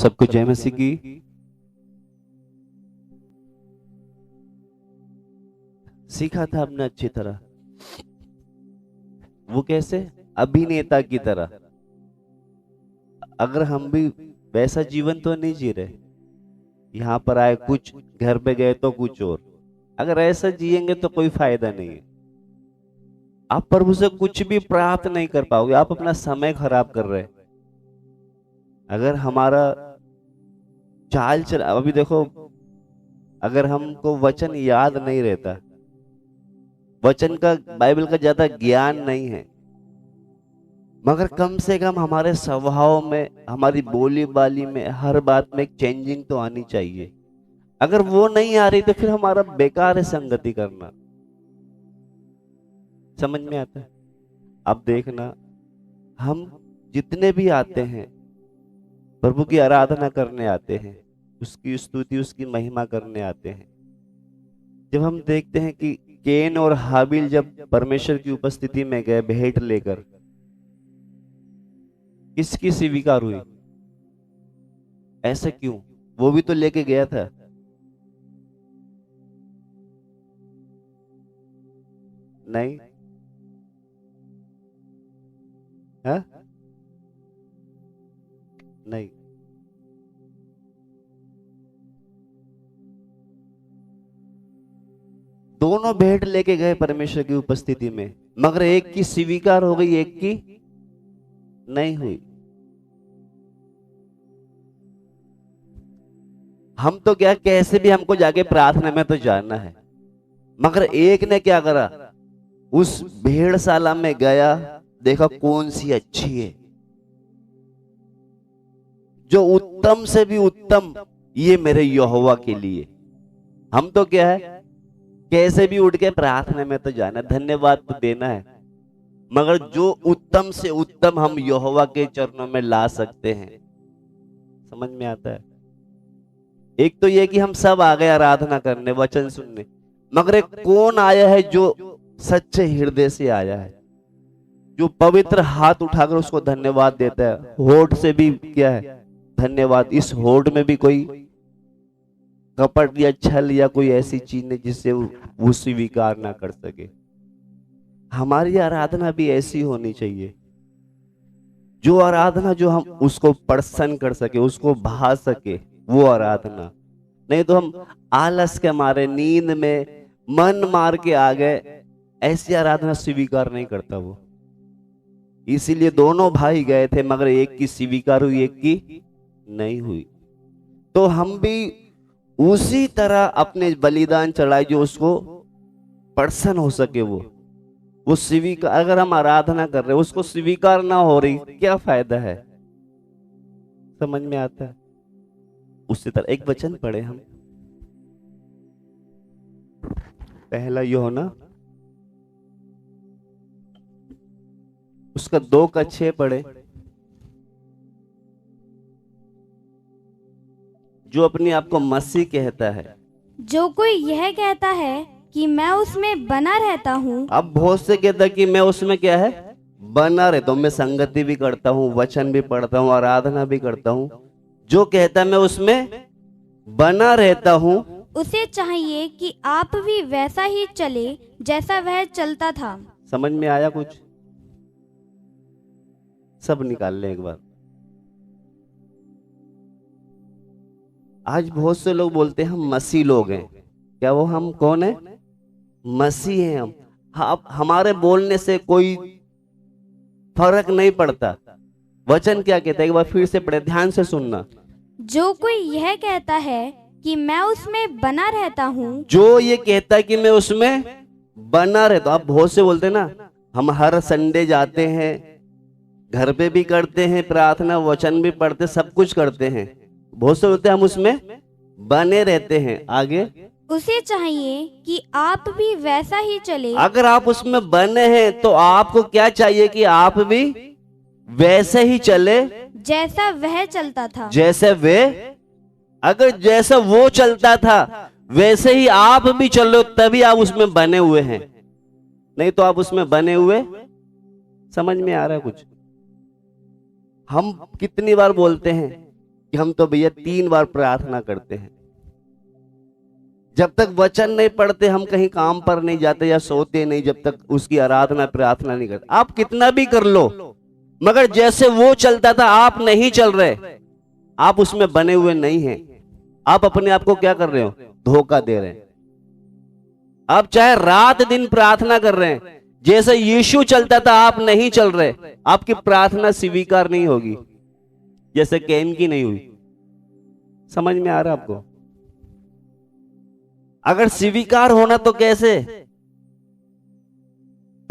सबको जय मसीह की। सीखा था हमने अच्छी तरह, वो कैसे? अभिनेता की तरह। अगर हम भी वैसा जीवन तो नहीं जी रहे, यहां पर आए कुछ, घर पे गए तो कुछ और। अगर ऐसा जिएंगे तो कोई फायदा नहीं है। आप प्रभु से कुछ भी प्राप्त नहीं कर पाओगे, आप अपना समय खराब कर रहे हैं। अगर हमारा चाल चल, अभी देखो, अगर हमको वचन याद नहीं रहता, वचन का, बाइबल का ज्यादा ज्ञान नहीं है, मगर कम से कम हमारे स्वभाव में, हमारी बोली बाली में, हर बात में एक चेंजिंग तो आनी चाहिए। अगर वो नहीं आ रही तो फिर हमारा बेकार है संगति करना। समझ में आता है? अब देखना, हम जितने भी आते हैं, प्रभु की आराधना करने आते हैं, उसकी स्तुति, उसकी महिमा करने आते हैं। जब हम देखते हैं कि केन और हाबिल जब परमेश्वर की उपस्थिति में गए भेंट लेकर, किसकी स्वीकार हुई? ऐसा क्यों? वो भी तो लेके गया था। नहीं है? नहीं, दोनों भेंट लेके गए परमेश्वर की उपस्थिति में, मगर एक की स्वीकार हो गई, एक की नहीं हुई। हम तो क्या, कैसे भी हमको जाके प्रार्थना में तो जाना है, मगर एक ने क्या करा, उस भेड़शाला में गया, देखा कौन सी अच्छी है, जो उत्तम से भी उत्तम, ये मेरे यहोवा के लिए। हम तो क्या है, कैसे भी उठ के प्रार्थना में तो जाना, धन्यवाद तो देना है, मगर जो उत्तम से उत्तम हम यहोवा के चरणों में ला सकते हैं। समझ में आता है? एक तो ये कि हम सब आ गए आराधना करने, वचन सुनने, मगर एक कौन आया है जो सच्चे हृदय से आया है, जो पवित्र हाथ उठाकर उसको धन्यवाद देता है। होठ से भी क्या है, धन्यवाद। इस होठ में भी कोई कपट या छल या कोई ऐसी चीज नहीं जिससे वो स्वीकार ना कर सके। हमारी आराधना भी ऐसी होनी चाहिए, जो आराधना जो हम उसको प्रसन्न कर सके, उसको भा सके, वो आराधना। नहीं तो हम आलस के मारे, नींद में मन मार के आ गए, ऐसी आराधना स्वीकार नहीं करता वो। इसीलिए दोनों भाई गए थे, मगर एक की स्वीकार हुई, एक की नहीं हुई। तो हम भी उसी तरह अपने बलिदान चढ़ाए जो उसको प्रसन्न हो सके। वो स्वीकार, अगर हम आराधना कर रहे हैं, उसको स्वीकार ना हो रही, क्या फायदा है? समझ में आता है? उसी तरह एक वचन पढ़े हम, पहला यूहन्ना उसका 2:6 पढ़े। जो अपने आप को मसीह कहता है, जो कोई यह कहता है कि मैं उसमें बना रहता हूँ। अब बहुत से कहता है कि मैं उसमें क्या है, बना रहता हूं, मैं संगति भी करता हूँ, वचन भी पढ़ता हूँ, आराधना भी करता हूँ। जो कहता है मैं उसमें बना रहता हूँ, उसे चाहिए कि आप भी वैसा ही चले जैसा वह चलता था। समझ में आया कुछ? सब निकाल ले एक बार। आज बहुत से लोग बोलते हैं हम मसीह लोग हैं। क्या वो हम कौन है? मसीह हैं हम। हमारे बोलने से कोई फर्क नहीं पड़ता। वचन क्या कहता है, एक बार फिर से पढ़े, ध्यान से सुनना। जो कोई यह कहता है कि मैं उसमें बना रहता हूँ। जो ये कहता है कि मैं उसमें बना रहता हूं। आप बहुत से बोलते हैं ना, हम हर संडे जाते हैं, घर पे भी करते हैं प्रार्थना, वचन भी पढ़ते, सब कुछ करते हैं। बहुत से बोलते हैं हम उसमें बने रहते हैं। आगे, उसे चाहिए कि आप भी वैसा ही चले। अगर आप उसमें बने हैं तो आपको क्या चाहिए कि आप भी वैसे ही चले जैसा वह चलता था। जैसे वे, अगर जैसा वो चलता था वैसे ही आप भी चलो, तभी आप उसमें बने हुए हैं। नहीं तो आप उसमें बने हुए, समझ में आ रहा है कुछ? हम कितनी बार बोलते हैं कि कि हम तो भैया 3 बार प्रार्थना करते हैं। जब तक वचन नहीं पढ़ते हम कहीं काम पर नहीं जाते या सोते नहीं, जब तक उसकी आराधना प्रार्थना नहीं करते। आप कितना भी कर लो, मगर जैसे वो चलता था आप नहीं चल रहे, आप उसमें बने हुए नहीं हैं। आप अपने आप को क्या कर रहे हो? धोखा दे रहे हैं। आप चाहे रात दिन प्रार्थना कर रहे हैं, जैसे यीशु चलता था आप नहीं चल रहे, आपकी प्रार्थना स्वीकार नहीं होगी, जैसे कैन की नहीं हुई। समझ में आ रहा आपको? अगर स्वीकार होना तो कैसे?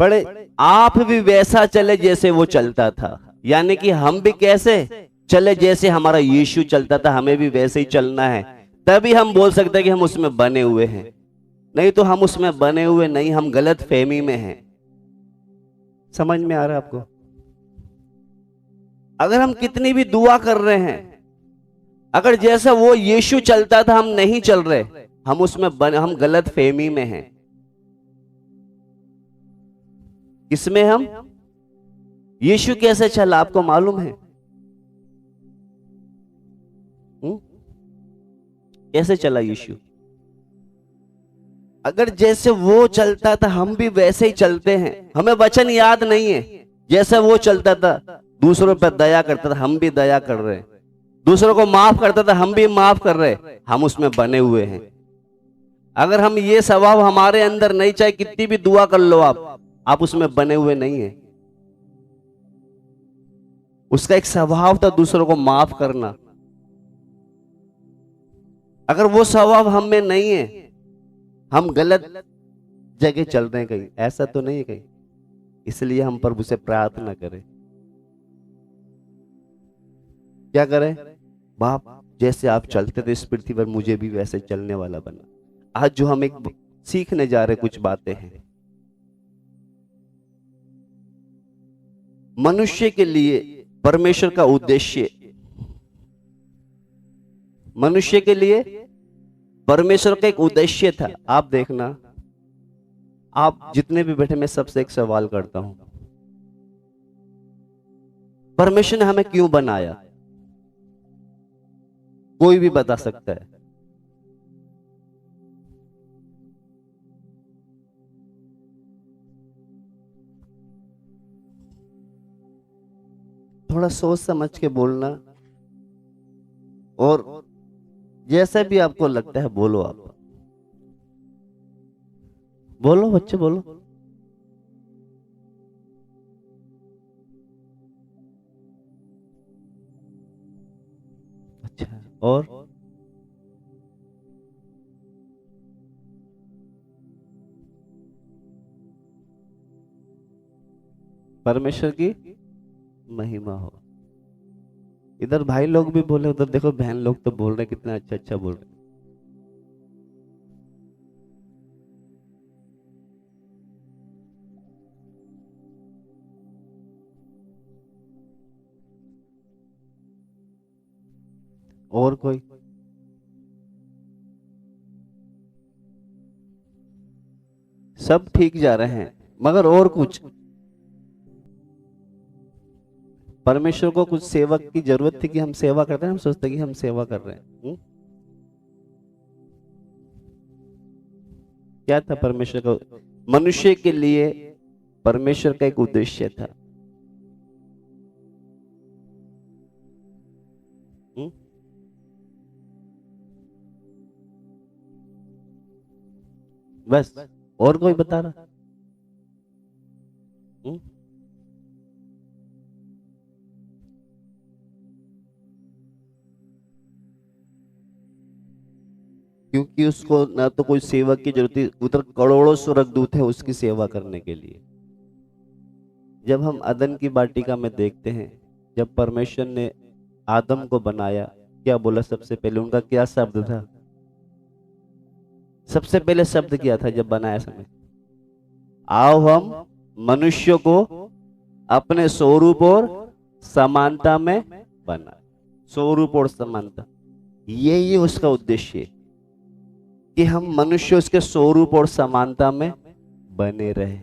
बड़े आप भी वैसा चले जैसे वो चलता था, यानी कि हम भी कैसे चले जैसे हमारा यीशु चलता था, हमें भी वैसे ही चलना है। तभी हम बोल सकते हैं कि हम उसमें बने हुए हैं। नहीं तो हम उसमें बने हुए नहीं, हम गलत फहमी में हैं। समझ में आ रहा है आपको? अगर हम कितनी भी दुआ कर रहे हैं, अगर जैसा वो यीशु चलता था हम नहीं चल रहे, हम उसमें हम गलत फहमी में हैं। इसमें हम यीशु कैसे चला आपको मालूम है? कैसे चला यीशु? अगर जैसे वो चलता था हम भी वैसे ही चलते हैं। हमें वचन याद नहीं है, जैसे वो चलता था, दूसरों पर दया करता था, हम भी दया कर रहे हैं। दूसरों को माफ करता था, हम भी माफ कर रहे, हम उसमें बने हुए हैं। अगर हम ये स्वभाव हमारे अंदर नहीं, चाहे कितनी भी दुआ कर लो आप उसमें बने हुए नहीं है। उसका एक स्वभाव था दूसरों को माफ करना। अगर वो स्वभाव हम में नहीं है, हम गलत जगह चल रहे हैं कहीं, ऐसा तो नहीं है कहीं। इसलिए हम प्रभु से प्रार्थना करें, क्या करें? बाप जैसे आप चलते थे इस पृथ्वी पर, मुझे भी वैसे चलने वाला बना। आज जो हम एक सीखने जा रहे कुछ बातें हैं। मनुष्य के लिए परमेश्वर का उद्देश्य, मनुष्य के लिए परमेश्वर का एक उद्देश्य था। आप देखना, आप जितने भी बैठे, मैं सबसे एक सवाल करता हूं, परमेश्वर ने हमें क्यों बनाया? कोई भी बता सकता है? थोड़ा सोच समझ के बोलना, और जैसा भी आपको लगता है बोलो। आप बोलो बच्चे, बोलो। अच्छा, और परमेश्वर की महिमा हो। इधर भाई लोग भी बोले, उधर देखो बहन लोग तो बोल रहे, कितना अच्छा अच्छा बोल रहे। और कोई? सब ठीक जा रहे हैं, मगर और कुछ? परमेश्वर को कुछ सेवक की जरूरत थी कि हम सेवा करते हैं, हम सोचते कि हम सेवा कर रहे हैं। क्या था परमेश्वर का? मनुष्य के लिए परमेश्वर का एक उद्देश्य था। बस, और कोई बता रहा? क्योंकि उसको ना तो कोई सेवक की जरूरत थी, उधर करोड़ों स्वर्गदूत है उसकी सेवा करने के लिए। जब हम अदन की वाटिका में देखते हैं, जब परमेश्वर ने आदम को बनाया, क्या बोला सबसे पहले? उनका क्या शब्द था? सबसे पहले शब्द क्या था जब बनाया समय? आओ हम मनुष्य को अपने स्वरूप और समानता में बनाए। स्वरूप और समानता, यही उसका उद्देश्य है कि हम मनुष्य उसके स्वरूप और समानता में बने रहे।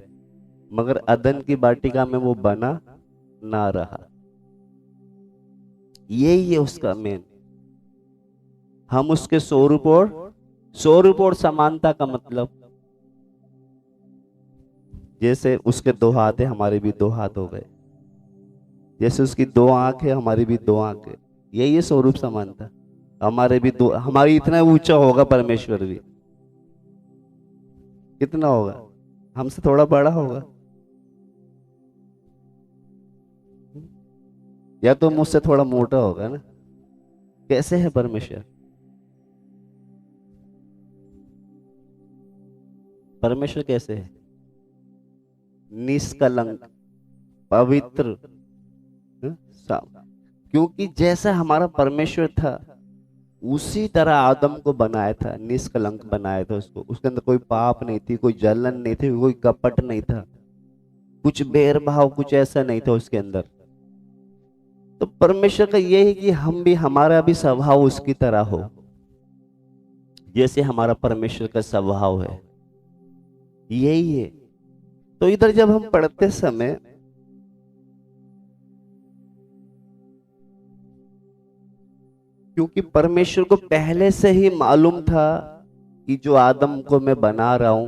मगर अदन की वाटिका में वो बना ना रहा। यही है उसका मेन। हम उसके स्वरूप और समानता का मतलब, जैसे उसके 2 हाथ है, हमारे भी 2 हाथ हो गए। जैसे उसकी 2 आंख है, हमारी भी 2 आंख है। यही है स्वरूप समानता। हमारे भी 2, हमारी इतना ऊंचा होगा परमेश्वर भी। कितना होगा? हमसे थोड़ा बड़ा होगा, या तो मुझसे थोड़ा मोटा होगा ना। कैसे है परमेश्वर? परमेश्वर कैसे है? निष्कलंक, पवित्र, क्योंकि जैसा हमारा परमेश्वर था उसी तरह आदम को बनाया था, निष्कलंक बनाया था उसको। उसके अंदर कोई पाप नहीं थी, कोई जलन नहीं थी, कोई कपट नहीं था, कुछ भेदभाव, कुछ ऐसा नहीं था उसके अंदर। तो परमेश्वर का यह है कि हम भी, हमारा भी स्वभाव उसकी तरह हो, जैसे हमारा परमेश्वर का स्वभाव है। यही है। तो इधर जब हम पढ़ते समय क्योंकि परमेश्वर को पहले से ही मालूम था कि जो आदम को मैं बना रहा हूं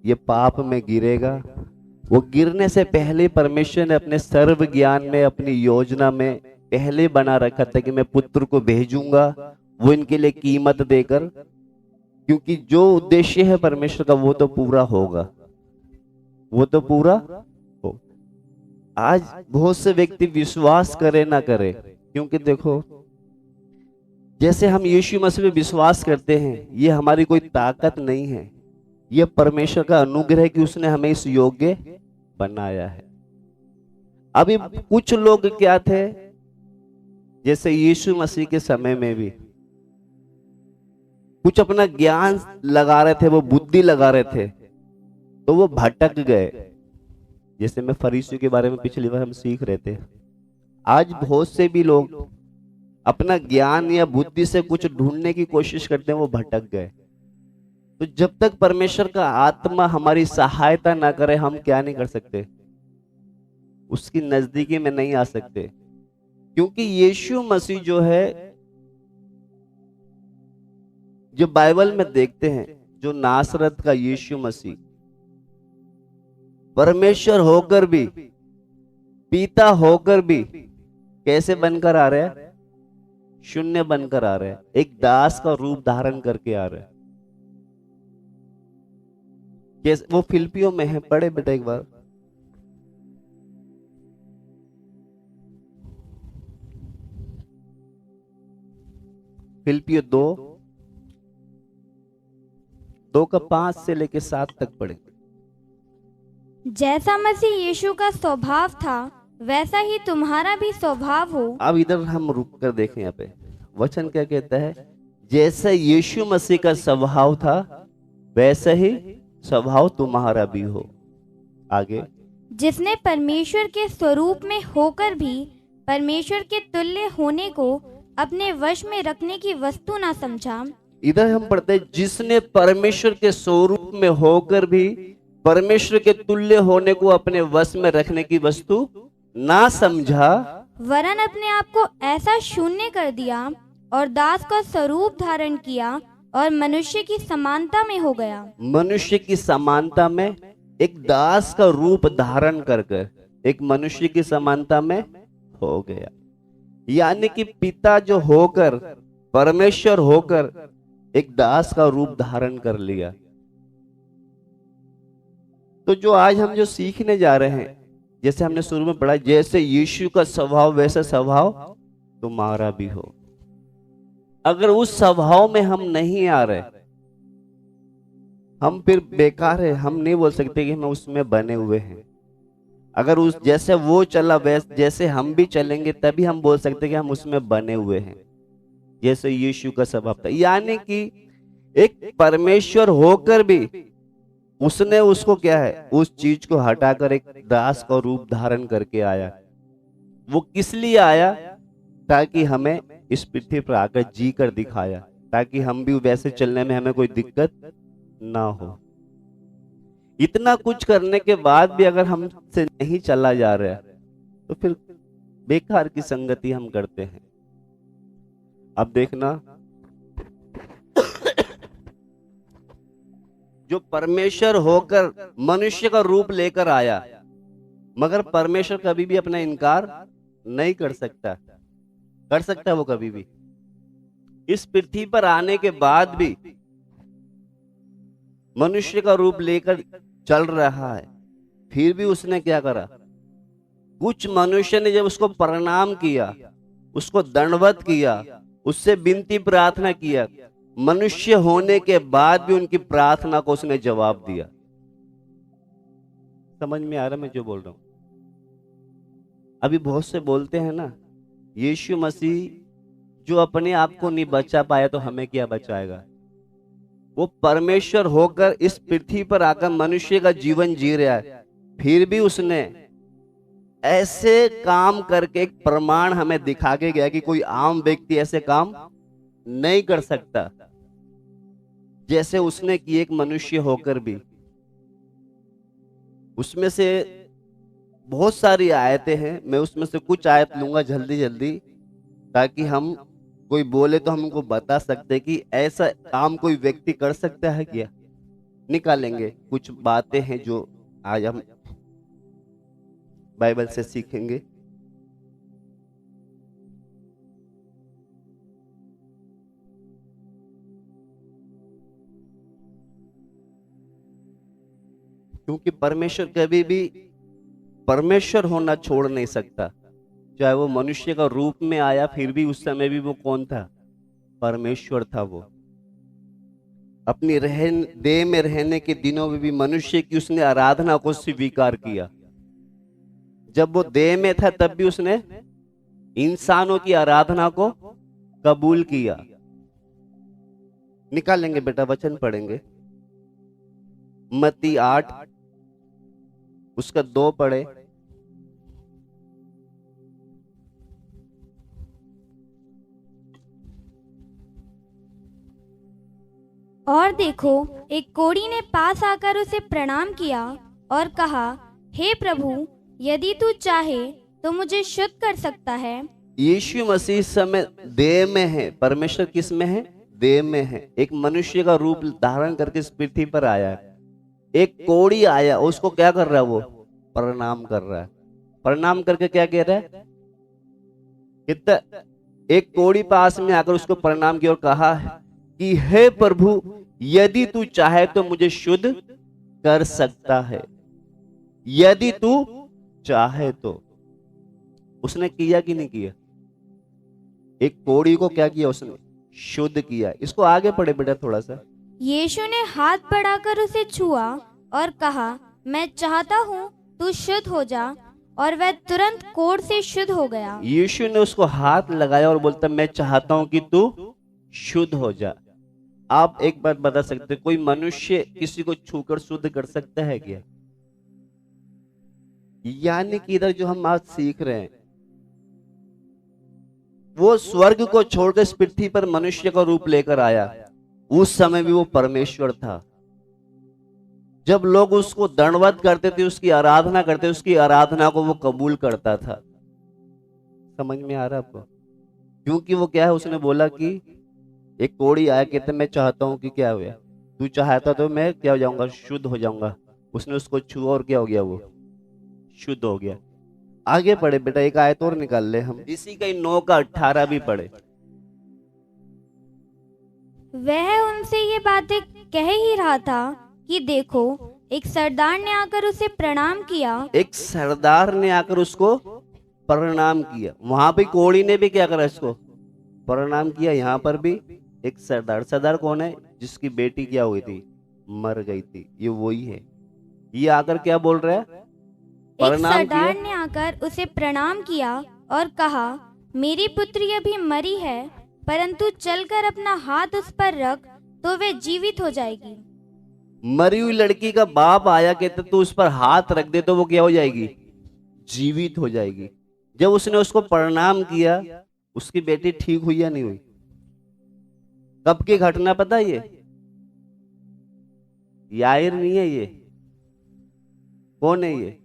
ये पाप में गिरेगा, वो गिरने से पहले परमेश्वर ने अपने सर्व ज्ञान में, अपनी योजना में पहले बना रखा था कि मैं पुत्र को भेजूंगा, वो इनके लिए कीमत देकर, क्योंकि जो उद्देश्य है परमेश्वर का वो तो पूरा होगा, वो तो पूरा हो। आज बहुत से व्यक्ति विश्वास करे ना करे, क्योंकि देखो जैसे हम यीशु मसीह में विश्वास करते हैं, ये हमारी कोई ताकत नहीं है, ये परमेश्वर का अनुग्रह है कि उसने हमें इस योग्य बनाया है। अभी कुछ लोग क्या थे, जैसे यीशु मसीह के समय में भी कुछ अपना ज्ञान लगा रहे थे, वो बुद्धि लगा रहे थे, तो वो भटक गए। जैसे मैं फरीसियों के बारे में पिछली बार हम सीख रहे थे। आज बहुत से भी लोग अपना ज्ञान या बुद्धि से कुछ ढूंढने की कोशिश करते हैं, वो भटक गए। तो जब तक परमेश्वर का आत्मा हमारी सहायता ना करे, हम क्या नहीं कर सकते, उसकी नजदीकी में नहीं आ सकते। क्योंकि यीशु मसीह जो है, जो बाइबल में देखते हैं, जो नासरत का यीशु मसीह परमेश्वर होकर भी, पिता होकर भी कैसे बनकर आ रहा है? शून्य बनकर आ रहा है, एक दास का रूप धारण करके आ रहा है। कैसे? वो फिलिपियों में है, पढ़े बेटा एक बार। फिलिपियों 2 का 5 से लेके 7 तक पढ़े। जैसा मसीह यीशु का स्वभाव था वैसा ही तुम्हारा भी स्वभाव हो। अब इधर हम रुक कर देखें, यहाँ पे वचन क्या कहता है? जैसा यीशु मसीह का स्वभाव था वैसा ही स्वभाव तुम्हारा भी हो। आगे, जिसने परमेश्वर के स्वरूप में होकर भी परमेश्वर के तुल्य होने को अपने वश में रखने की वस्तु ना समझा। इधर हम पढ़ते हैं, जिसने परमेश्वर के स्वरूप में होकर भी परमेश्वर के तुल्य होने को अपने वश में रखने की वस्तु ना समझा, वरन अपने आप को ऐसा शून्य कर दिया और दास का स्वरूप धारण किया और मनुष्य की समानता में हो गया। मनुष्य की समानता में, एक दास का रूप धारण कर एक मनुष्य की समानता में हो गया। यानी कि पिता जो होकर, परमेश्वर होकर एक दास का रूप धारण कर लिया। तो जो आज हम जो सीखने जा रहे हैं, जैसे हमने शुरू में पढ़ा, जैसे यीशु का स्वभाव वैसा स्वभाव तुम्हारा भी हो। अगर उस स्वभाव में हम नहीं आ रहे, हम फिर बेकार है। हम नहीं बोल सकते कि हम उसमें बने हुए हैं। अगर उस जैसे वो चला वैसे जैसे हम भी चलेंगे, तभी हम बोल सकते कि हम उसमें बने हुए हैं, जैसे यीशु का स्वभाव था। यानी कि एक परमेश्वर होकर भी उसने उसको क्या है, उस चीज को हटाकर एक दास का रूप धारण करके आया। वो किस लिए आया? ताकि हमें इस पृथ्वी पर आकर जी कर दिखाया, ताकि हम भी वैसे चलने में हमें कोई दिक्कत ना हो। इतना कुछ करने के बाद भी अगर हमसे नहीं चला जा रहा है, तो फिर बेकार की संगति हम करते हैं। अब देखना, जो परमेश्वर होकर मनुष्य का रूप लेकर आया, मगर परमेश्वर कभी भी अपना इनकार नहीं कर सकता। कर सकता है वो कभी भी? इस पृथ्वी पर आने के बाद भी मनुष्य का रूप लेकर चल रहा है, फिर भी उसने क्या करा? कुछ मनुष्य ने जब उसको प्रणाम किया, उसको दंडवत किया, उससे विनती प्रार्थना किया, मनुष्य होने के बाद भी उनकी प्रार्थना को उसने जवाब दिया। समझ में आ रहा मैं जो बोल रहा हूं? अभी बहुत से बोलते हैं ना, यीशु मसीह जो अपने आप को नहीं बचा पाया तो हमें क्या बचाएगा। वो परमेश्वर होकर इस पृथ्वी पर आकर मनुष्य का जीवन जी रहा है, फिर भी उसने ऐसे काम करके एक प्रमाण हमें दिखा के गया कि कोई आम व्यक्ति ऐसे काम नहीं कर सकता जैसे उसने कि एक मनुष्य होकर भी। उसमें से बहुत सारी आयतें हैं, मैं उसमें से कुछ आयत लूंगा जल्दी जल्दी, ताकि हम कोई बोले तो हम उनको बता सकते कि ऐसा काम कोई व्यक्ति कर सकता है क्या। निकालेंगे कुछ बातें हैं जो आज हम बाइबल से सीखेंगे। क्योंकि परमेश्वर कभी भी परमेश्वर होना छोड़ नहीं सकता। चाहे वो मनुष्य का रूप में आया, फिर भी उस समय भी वो कौन था? परमेश्वर था। वो अपनी देह में रहने के दिनों में भी मनुष्य की उसने आराधना को स्वीकार किया। जब वो देह में था तब भी उसने इंसानों की आराधना को कबूल किया। निकालेंगे बेटा, वचन पढ़ेंगे। मत्ती 8 उसका 2 पढ़े। और देखो, एक कोढ़ी ने पास आकर उसे प्रणाम किया और कहा, हे प्रभु, यदि तू चाहे तो मुझे शुद्ध कर सकता है। यीशु मसीह इस समय देह में है। परमेश्वर किस में है? देह में है। एक मनुष्य का रूप धारण करके इस पृथ्वी पर आया है। एक कोढ़ी आया, उसको क्या कर रहा है? वो प्रणाम कर रहा है। प्रणाम करके क्या कह रहा है? कितना? एक कोढ़ी पास में आकर उसको प्रणाम किया और कहा कि हे प्रभु, यदि तू चाहे तो मुझे शुद्ध कर सकता है। यदि तू चाहे तो। उसने किया कि नहीं किया? एक कोढ़ी को क्या किया? उसने शुद्ध किया। इसको आगे पढ़े बेटा थोड़ा सा। यीशु ने हाथ बढ़ाकर उसे छुआ और कहा, मैं चाहता हूँ तू शुद्ध हो जा, और वह तुरंत कोढ़ से शुद्ध हो गया। यीशु ने उसको हाथ लगाया और बोलता, मैं चाहता हूं कि तू शुद्ध हो जा। आप एक बात बता सकते, कोई मनुष्य किसी को छूकर शुद्ध कर सकता है क्या? यानी कि इधर जो हम आज सीख रहे हैं, वो स्वर्ग को छोड़कर इस पृथ्वी पर मनुष्य का रूप लेकर आया। उस समय भी वो परमेश्वर था। जब लोग उसको दंडवत करते थे, उसकी आराधना करते, उसकी आराधना को वो कबूल करता था। समझ में आ रहा आपको? क्योंकि वो क्या है, उसने बोला कि एक कोढ़ी आया, कहते मैं चाहता हूं कि क्या हुआ? तू चाहता तो मैं क्या हो जाऊंगा? शुद्ध हो जाऊंगा। उसने उसको छुआ और क्या हो गया? वो शुद्ध हो गया। आगे पढ़े बेटा, एक आयत और निकाल ले हम। इसी का 9 का 18 भी पढ़े। वह उनसे ये बातें कह ही रहा था कि देखो, एक सरदार ने आकर उसे प्रणाम किया। एक सरदार ने आकर उसको प्रणाम किया। वहां भी कोढ़ी ने भी क्या करा? इसको प्रणाम किया। यहाँ पर भी एक सरदार। सरदार कौन है? जिसकी बेटी क्या हुई थी? मर गई थी। ये वही है। ये आकर क्या बोल रहा है? एक सरदार ने आकर उसे प्रणाम किया और कहा, मेरी पुत्री अभी मरी है, परंतु चलकर अपना हाथ उस पर रख तो वे जीवित हो जाएगी। मरी हुई लड़की का बाप आया, कहते तू उस पर हाथ रख दे तो वो क्या हो जाएगी? जीवित हो जाएगी। जब उसने उसको प्रणाम किया, उसकी बेटी ठीक हुई या नहीं हुई? कब की घटना पता है? ये याईर नहीं है। ये कौन है? ये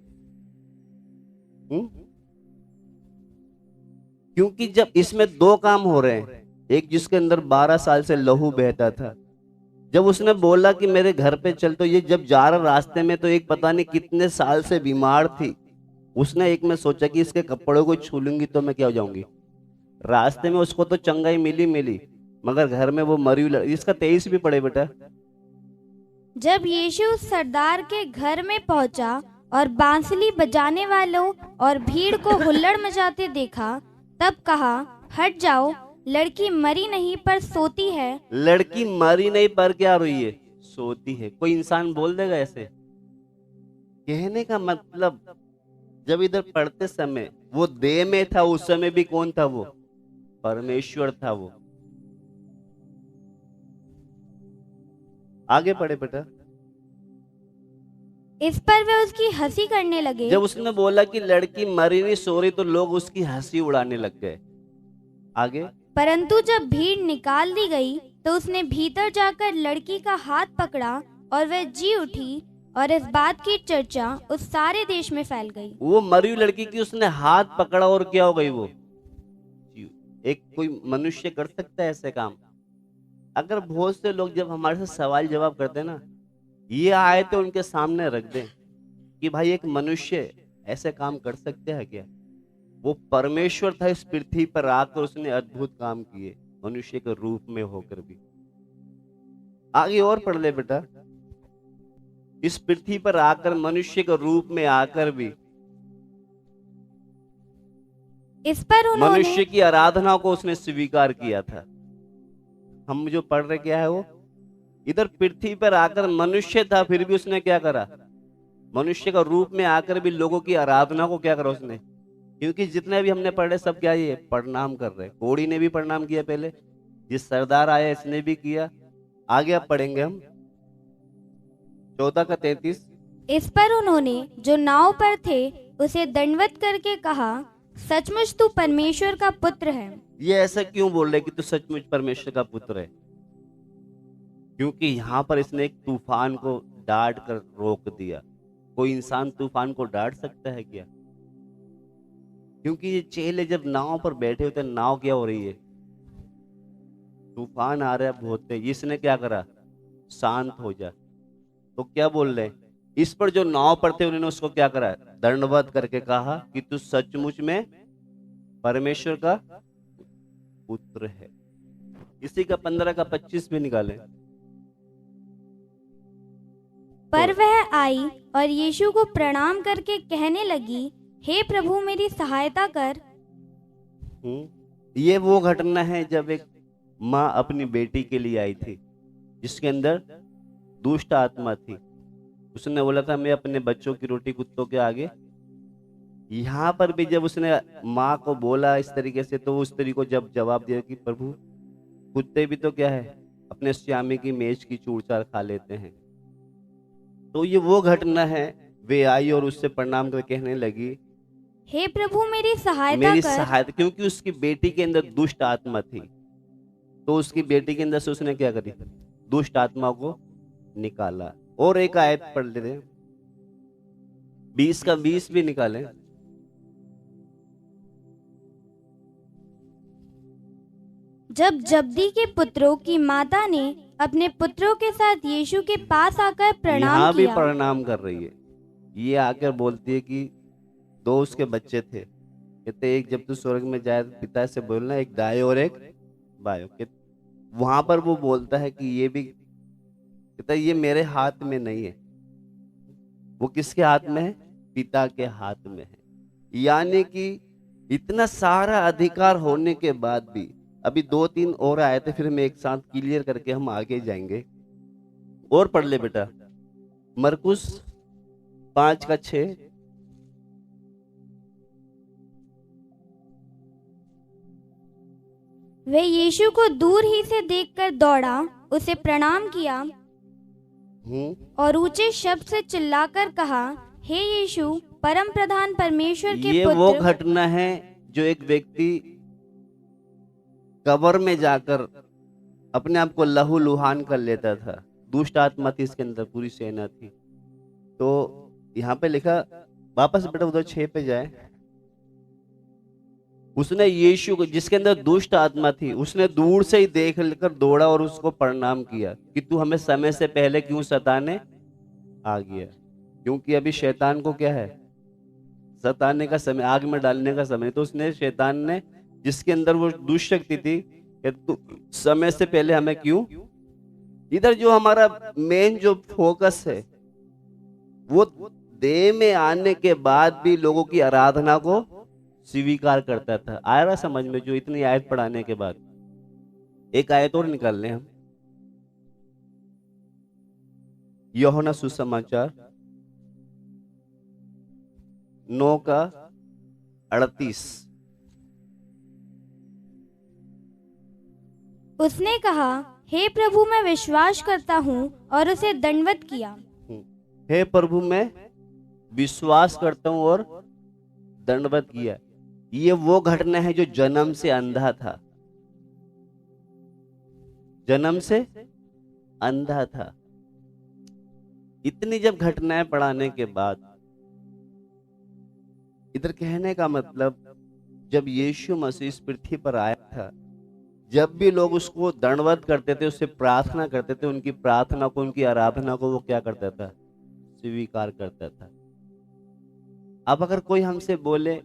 क्योंकि जब इसमें 2 काम हो रहे हैं, एक जिसके अंदर 12 साल से लहू बहता था, जब उसने बोला कि मेरे घर पे चल, तो ये जब जा रहा रास्ते में तो एक पता नहीं कितने साल से बीमार थी। उसने एक में सोचा कि इसके कपड़ों को छू लूंगी तो मैं क्या हो जाऊंगी। रास्ते में उसको तो चंगाई मिली, मगर घर में वो मरी हुई इसका 23 भी पड़े बेटा। जब यीशु उस सरदार के घर में पहुंचा और बांसुरी बजाने वालों और भीड़ को हुल्लड़ मचाते देखा, तब कहा, हट जाओ, लड़की मरी नहीं पर सोती है। लड़की मरी नहीं पर क्या रोई है, सोती है। कोई इंसान बोल देगा ऐसे? कहने का मतलब जब इधर पढ़ते समय वो देह में था, उस समय भी कौन था? वो परमेश्वर था। वो आगे पढ़े बेटा। इस पर वे उसकी हंसी करने लगे। जब उसने बोला कि लड़की मरी नहीं सो रही, तो लोग उसकी हंसी उड़ाने लग गए। आगे, परंतु जब भीड़ निकाल दी गई तो उसने भीतर जाकर लड़की का हाथ पकड़ा और वह जी उठी, और इस बात की चर्चा उस सारे देश में फैल गई। वो मरी हुई लड़की की उसने हाथ पकड़ा और क्या हो गई? वो एक कोई मनुष्य कर सकता है ऐसे काम? अगर बहुत से लोग जब हमारे से सवाल जवाब करते हैं ना, ये आए तो उनके सामने रख दें कि भाई एक मनुष्य ऐसे काम कर सकते हैं क्या? वो परमेश्वर था, इस पृथ्वी पर आकर उसने अद्भुत काम किए मनुष्य के रूप में होकर भी। आगे और पढ़ ले बेटा। इस पृथ्वी पर आकर मनुष्य के रूप में आकर भी इस पर उन्होंने मनुष्य की आराधना को उसने स्वीकार किया था। हम जो पढ़ रहे क्या है, वो इधर पृथ्वी पर आकर मनुष्य था, फिर भी उसने क्या करा? मनुष्य का रूप में आकर भी लोगों की आराधना को क्या करा उसने? क्योंकि जितने भी हमने पढ़े सब क्या ये प्रणाम कर रहे। कोड़ी ने भी प्रणाम किया पहले, जिस सरदार आया इसने भी किया। आगे अब पढ़ेंगे हम 14 का 33। इस पर उन्होंने जो नाव पर थे उसे दंडवत करके कहा, सचमुच तू परमेश्वर का पुत्र है। ये ऐसा क्यों बोल रहे कि तू सचमुच परमेश्वर का पुत्र है? क्योंकि यहाँ पर इसने एक तूफान को डांट कर रोक दिया। कोई इंसान तूफान को डांट सकता है क्या? क्योंकि ये चेले जब नाव पर बैठे होते, नाव क्या हो रही है? तूफान आ रहा है बहुत तेज। इसने क्या करा? शांत हो जा। तो क्या बोल रहे? इस पर जो नाव पर थे उन्होंने उसको क्या करा? दंडवत करके कहा कि तू सचमुच में परमेश्वर का पुत्र है। इसी का 15 का 25 भी निकाले। पर वह आई और यीशु को प्रणाम करके कहने लगी, हे प्रभु मेरी सहायता कर। ये वो घटना है जब एक माँ अपनी बेटी के लिए आई थी जिसके अंदर दुष्ट आत्मा थी। उसने बोला था मैं अपने बच्चों की रोटी कुत्तों के आगे। यहाँ पर भी जब उसने माँ को बोला इस तरीके से, तो उस तरीके को जब जवाब दिया कि प्रभु कुत्ते भी तो क्या है, अपने स्वामी की मेज की चूड़-चार खा लेते हैं। तो ये वो घटना है। वे आई और उससे प्रणाम कर कहने लगी, हे प्रभु मेरी सहायता मेरी कर। सहायता। क्योंकि उसकी बेटी के अंदर दुष्ट आत्मा थी, तो उसकी बेटी के अंदर से उसने क्या करी? दुष्ट आत्मा को निकाला। और एक आयत पढ़ ले रहे, 20 का 20 भी निकालें। जब जब्दी के पुत्रों की माता ने अपने पुत्रों के साथ यीशु के पास आकर प्रणाम यहाँ भी किया, प्रणाम कर रही है। ये आकर बोलती है कि दो उसके बच्चे थे, कहते एक जब तू स्वर्ग में जाए पिता से बोलना, एक दाएं और एक बाएं। वहां पर वो बोलता है कि ये भी, कहता ये मेरे हाथ में नहीं है। वो किसके हाथ में है? पिता के हाथ में है। यानी कि इतना सारा अधिकार होने के बाद भी, अभी 2-3 और आए थे, फिर हम एक साथ क्लियर करके हम आगे जाएंगे। और पढ़ ले बेटा, मरकुस 5 का 6। वे यीशु को दूर ही से देखकर दौड़ा, उसे प्रणाम किया और ऊंचे शब्द से चिल्लाकर कहा, हे यीशु परम प्रधान परमेश्वर के ये पुत्र। वो घटना है जो एक व्यक्ति कब्र में जाकर अपने आप को लहू लुहान कर लेता था। दुष्ट आत्मा थी इसके अंदर, पूरी सेना थी। तो यहाँ पे लिखा, वापस बेटा उधर 6 पे जाए, उसने यीशु को, जिसके अंदर दुष्ट आत्मा थी, उसने दूर से ही देख कर दौड़ा और उसको प्रणाम किया कि तू हमें समय से पहले क्यों सताने आ गया। क्योंकि अभी शैतान को क्या है, सताने का समय, आग में डालने का समय। तो उसने, शैतान ने, जिसके अंदर वो दुष्ट शक्ति थी, कि तू समय से पहले हमें क्यों। इधर जो हमारा मेन जो फोकस है वो देह में आने के बाद भी लोगों की आराधना को स्वीकार करता था। आया रहा समझ में? जो इतनी आयत पढ़ाने के बाद एक आयत और निकाल लें हम। यूहन्ना सुसमाचार 9:38। उसने कहा, हे प्रभु, मैं विश्वास करता हूँ, और उसे दंडवत किया। हे प्रभु, मैं विश्वास करता हूं और दंडवत किया। ये वो घटना है जो जन्म से अंधा था, जन्म से अंधा था। इतनी जब घटनाएं पढ़ाने के बाद, इधर कहने का मतलब, जब यीशु मसीह इस पृथ्वी पर आया था, जब भी लोग उसको दंडवत करते थे, उससे प्रार्थना करते थे, उनकी प्रार्थना को, उनकी आराधना को वो क्या करता था, स्वीकार करता था। अब अगर कोई हमसे बोले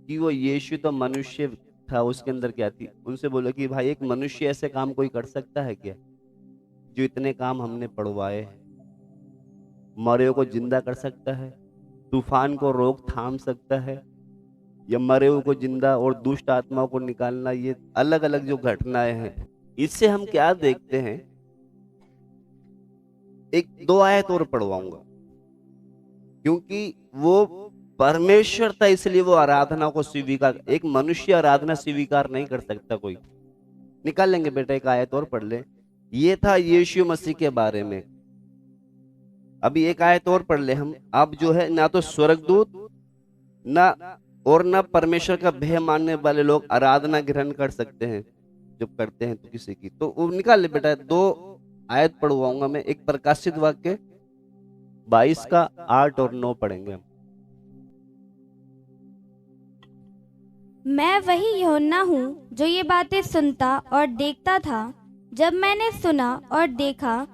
कि वो यीशु तो मनुष्य था, उसके अंदर क्या थी, उनसे बोलो कि भाई एक मनुष्य ऐसे काम कोई कर सकता है क्या, जो इतने काम हमने पढ़वाए हैं? मरे को जिंदा कर सकता है, तूफान को रोक थाम सकता है, या मरे को जिंदा और दुष्ट आत्माओं को निकालना, ये अलग अलग जो घटनाएं हैं, इससे हम क्या देखते हैं। एक दो आयत और पढ़वाऊंगा, क्योंकि वो परमेश्वर था, इसलिए वो आराधना को स्वीकार, एक मनुष्य आराधना स्वीकार नहीं कर सकता कोई। निकाल लेंगे बेटा, एक आयत और पढ़ ले। ये था यीशु मसीह के बारे में। अभी एक आयत और पढ़ ले हम। अब जो है, ना तो स्वर्गदूत ना और ना परमेश्वर का भय मानने वाले लोग आराधना ग्रहण कर सकते हैं, जब करते हैं तो किसी की। तो वो निकाल ले बेटा, दो आयत पढ़वाऊंगा मैं। एक प्रकाशित वाक्य 22:8 और 9 पढ़ेंगे हम। मैं वही यूहन्ना हूँ जो ये बातें सुनता और देखता था। जब मैंने सुना और देखा,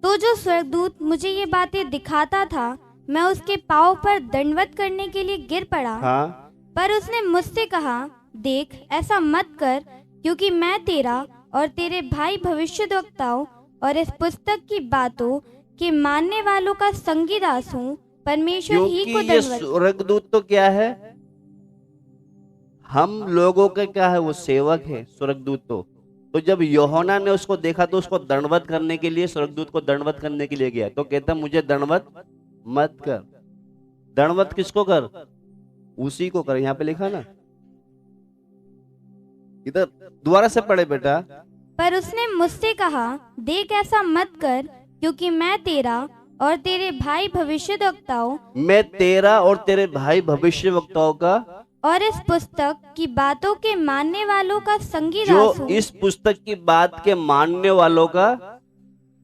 तो जो स्वर्गदूत मुझे ये बातें दिखाता था, मैं उसके पाँव पर दंडवत करने के लिए गिर पड़ा। हाँ, पर उसने मुझसे कहा, देख, ऐसा मत कर, क्योंकि मैं तेरा और तेरे भाई भविष्यद्वक्ताओं और इस पुस्तक की बातों के मानने वालों का संगी दास हूँ। परमेश्वर ही को क्योंकि ये दंडवत। स्वर्गदूत तो क्या है, हम लोगों के क्या है, वो सेवक है स्वर्गदूत। तो जब यूहन्ना ने उसको देखा, तो उसको दंडवत करने के लिए, स्वर्गदूत को दंडवत करने के लिए गया। तो कहता, मुझे दंडवत मत कर। दंडवत किसको कर? उसी को कर। यहाँ पे लिखा ना, इधर दोबारा से पढ़े बेटा। पर उसने मुझसे कहा, देख, ऐसा मत कर, क्योंकि मैं तेरा और तेरे भाई भविष्यद्वक्ताओं मैं तेरा और तेरे भाई भविष्यवक्ताओं का और इस पुस्तक की बातों के मानने वालों का संगी जो दास हूँ। इस पुस्तक की बात के मानने वालों का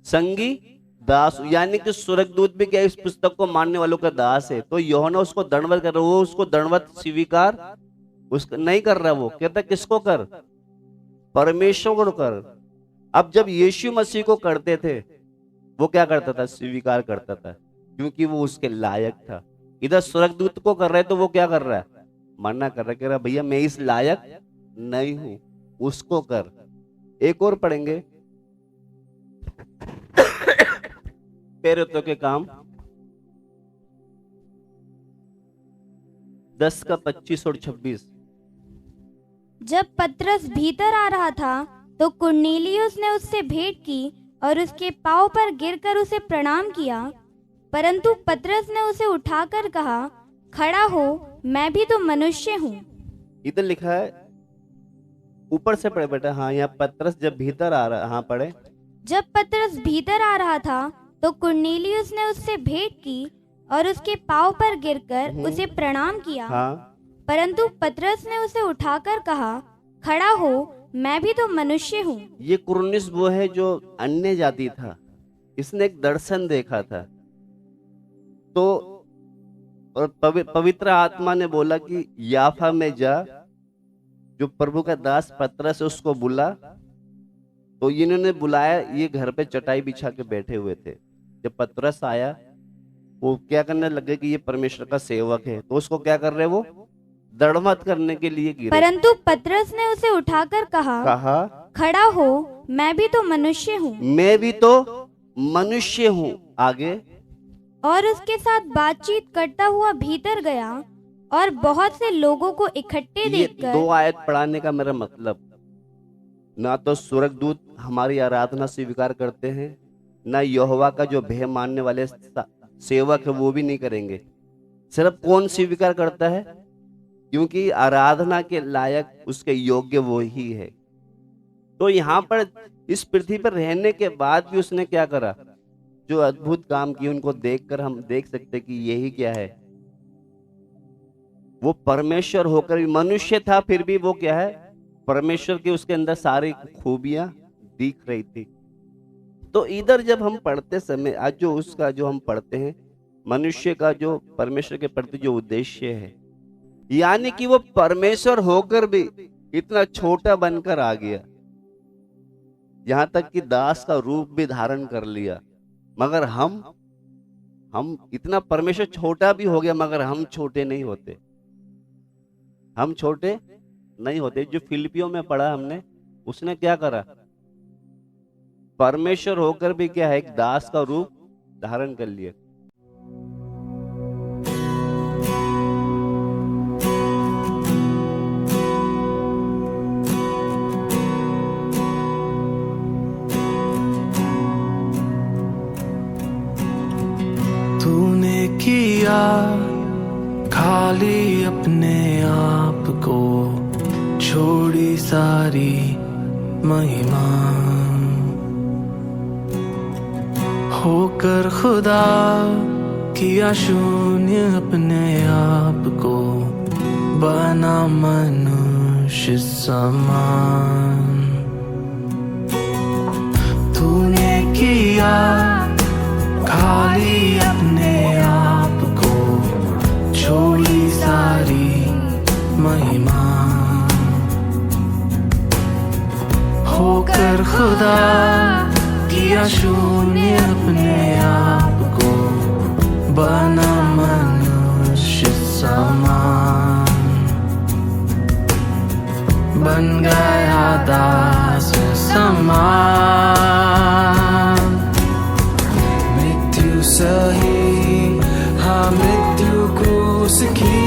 संगी दास। यानी कि स्वर्गदूत भी क्या इस पुस्तक को मानने वालों का दास है। तो यूहन्ना उसको दंडवत कर रहा है, वो उसको दंडवत स्वीकार उसका नहीं कर रहा। वो कहता किसको कर? परमेश्वर को कर। अब जब यीशु मसीह को करते थे, वो क्या करता था? स्वीकार करता था, क्योंकि वो उसके लायक था। इधर स्वर्गदूत को कर रहे, तो वो क्या कर रहा है? मना कर रहा है, कह रहा भैया मैं इस लायक नहीं हूं, उसको कर। एक और पढ़ेंगे, प्रेरितों के काम 10:25 और 26। जब पतरस भीतर आ रहा था, तो कुरनेलियुस ने उससे भेंट की और उसके पांव पर गिरकर उसे प्रणाम किया। परंतु पतरस ने उसे उठाकर कहा, खड़ा हो, मैं भी तो मनुष्य हूँ। इधर लिखा है, ऊपर से पढ़े बेटा। हाँ, यहाँ पतरस जब भीतर आ रहा, हाँ पढ़े। जब पतरस भीतर आ रहा था, तो कुरनेलियुस ने उससे भेंट की और उसके पांव पर गिरकर उसे प्रणाम किया। हाँ, परंतु पतरस ने उसे उठाकर कहा, खड़ा हो, मैं भी तो मनुष्य हूँ। ये कुरनेलियुस वो है जो अन्य जाति था। इसने एक दर्शन देखा था, तो और पवित्र आत्मा ने बोला कि याफा में जा जो प्रभु का दास पतरस है उसको बुला, तो इन्होंने बुलाया, ये घर पे चटाई बिछा के बैठे हुए थे। जब पतरस आया वो क्या करने लगे कि ये परमेश्वर का सेवक है, तो उसको क्या कर रहे, वो दंडवत करने के लिए गिरे। परंतु पतरस ने उसे उठाकर कहा, खड़ा हो, मैं भी तो मनुष्य हूँ। मैं भी तो मनुष्य हूँ। आगे, और उसके साथ बातचीत करता हुआ भीतर गया और बहुत से लोगों को इकट्ठे ये देखकर 2 आयत पढ़ाने का मेरा मतलब, ना तो स्वर्गदूत हमारी आराधना स्वीकार करते हैं, ना यहोवा का जो भय मानने वाले सेवक है वो भी नहीं करेंगे। सिर्फ कौन स्वीकार करता है? क्योंकि आराधना के लायक उसके योग्य वो ही है। तो यहाँ पर इस पृथ्वी पर रहने के बाद भी उसने क्या करा, जो अद्भुत काम किए उनको देखकर हम देख सकते कि यही क्या है, वो परमेश्वर होकर भी मनुष्य था, फिर भी वो क्या है, परमेश्वर की उसके अंदर सारी खूबियां दिख रही थी। तो इधर जब हम पढ़ते समय आज जो उसका जो हम पढ़ते हैं, मनुष्य का जो परमेश्वर के प्रति जो उद्देश्य है, यानी कि वो परमेश्वर होकर भी इतना छोटा बनकर आ गया, यहां तक कि दास का रूप भी धारण कर लिया। मगर हम इतना परमेश्वर छोटा भी हो गया, मगर हम छोटे नहीं होते, हम छोटे नहीं होते। जो फिलिपियों में पढ़ा हमने, उसने क्या करा, परमेश्वर होकर भी क्या है, एक दास का रूप धारण कर लिया। तूने किया खाली अपने आप को, छोड़ी सारी महिमा, होकर खुदा किया शून्य अपने आप को, बना मनुष्य समान। तूने किया खाली अपने आप को, छोड़ी सारी महिमा, होकर खुदा किया शून्य अपने आप को, बना मनुष्य समान, बन गया दास समान। मृत्यु सही, हाँ मृत्यु क्रूस की,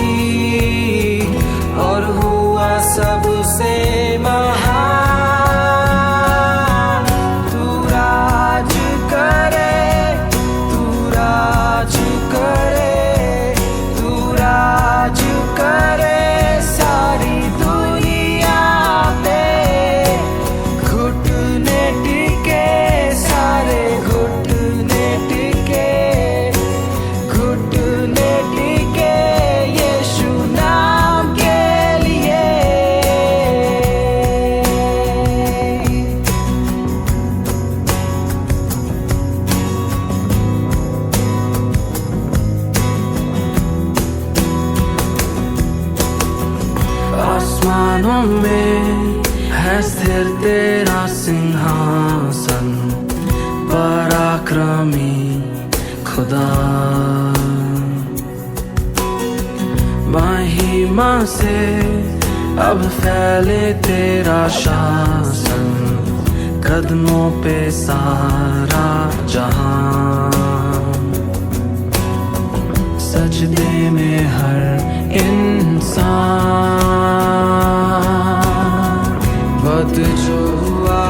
और हुआ सबसे महान। आसमानों में है स्थिर तेरा सिंहासन, पराक्रमी खुदा, महिमा से अब फैले तेरा शासन, कदमों पे सारा जहां, सजदे में हर इंसान। वध जो हुआ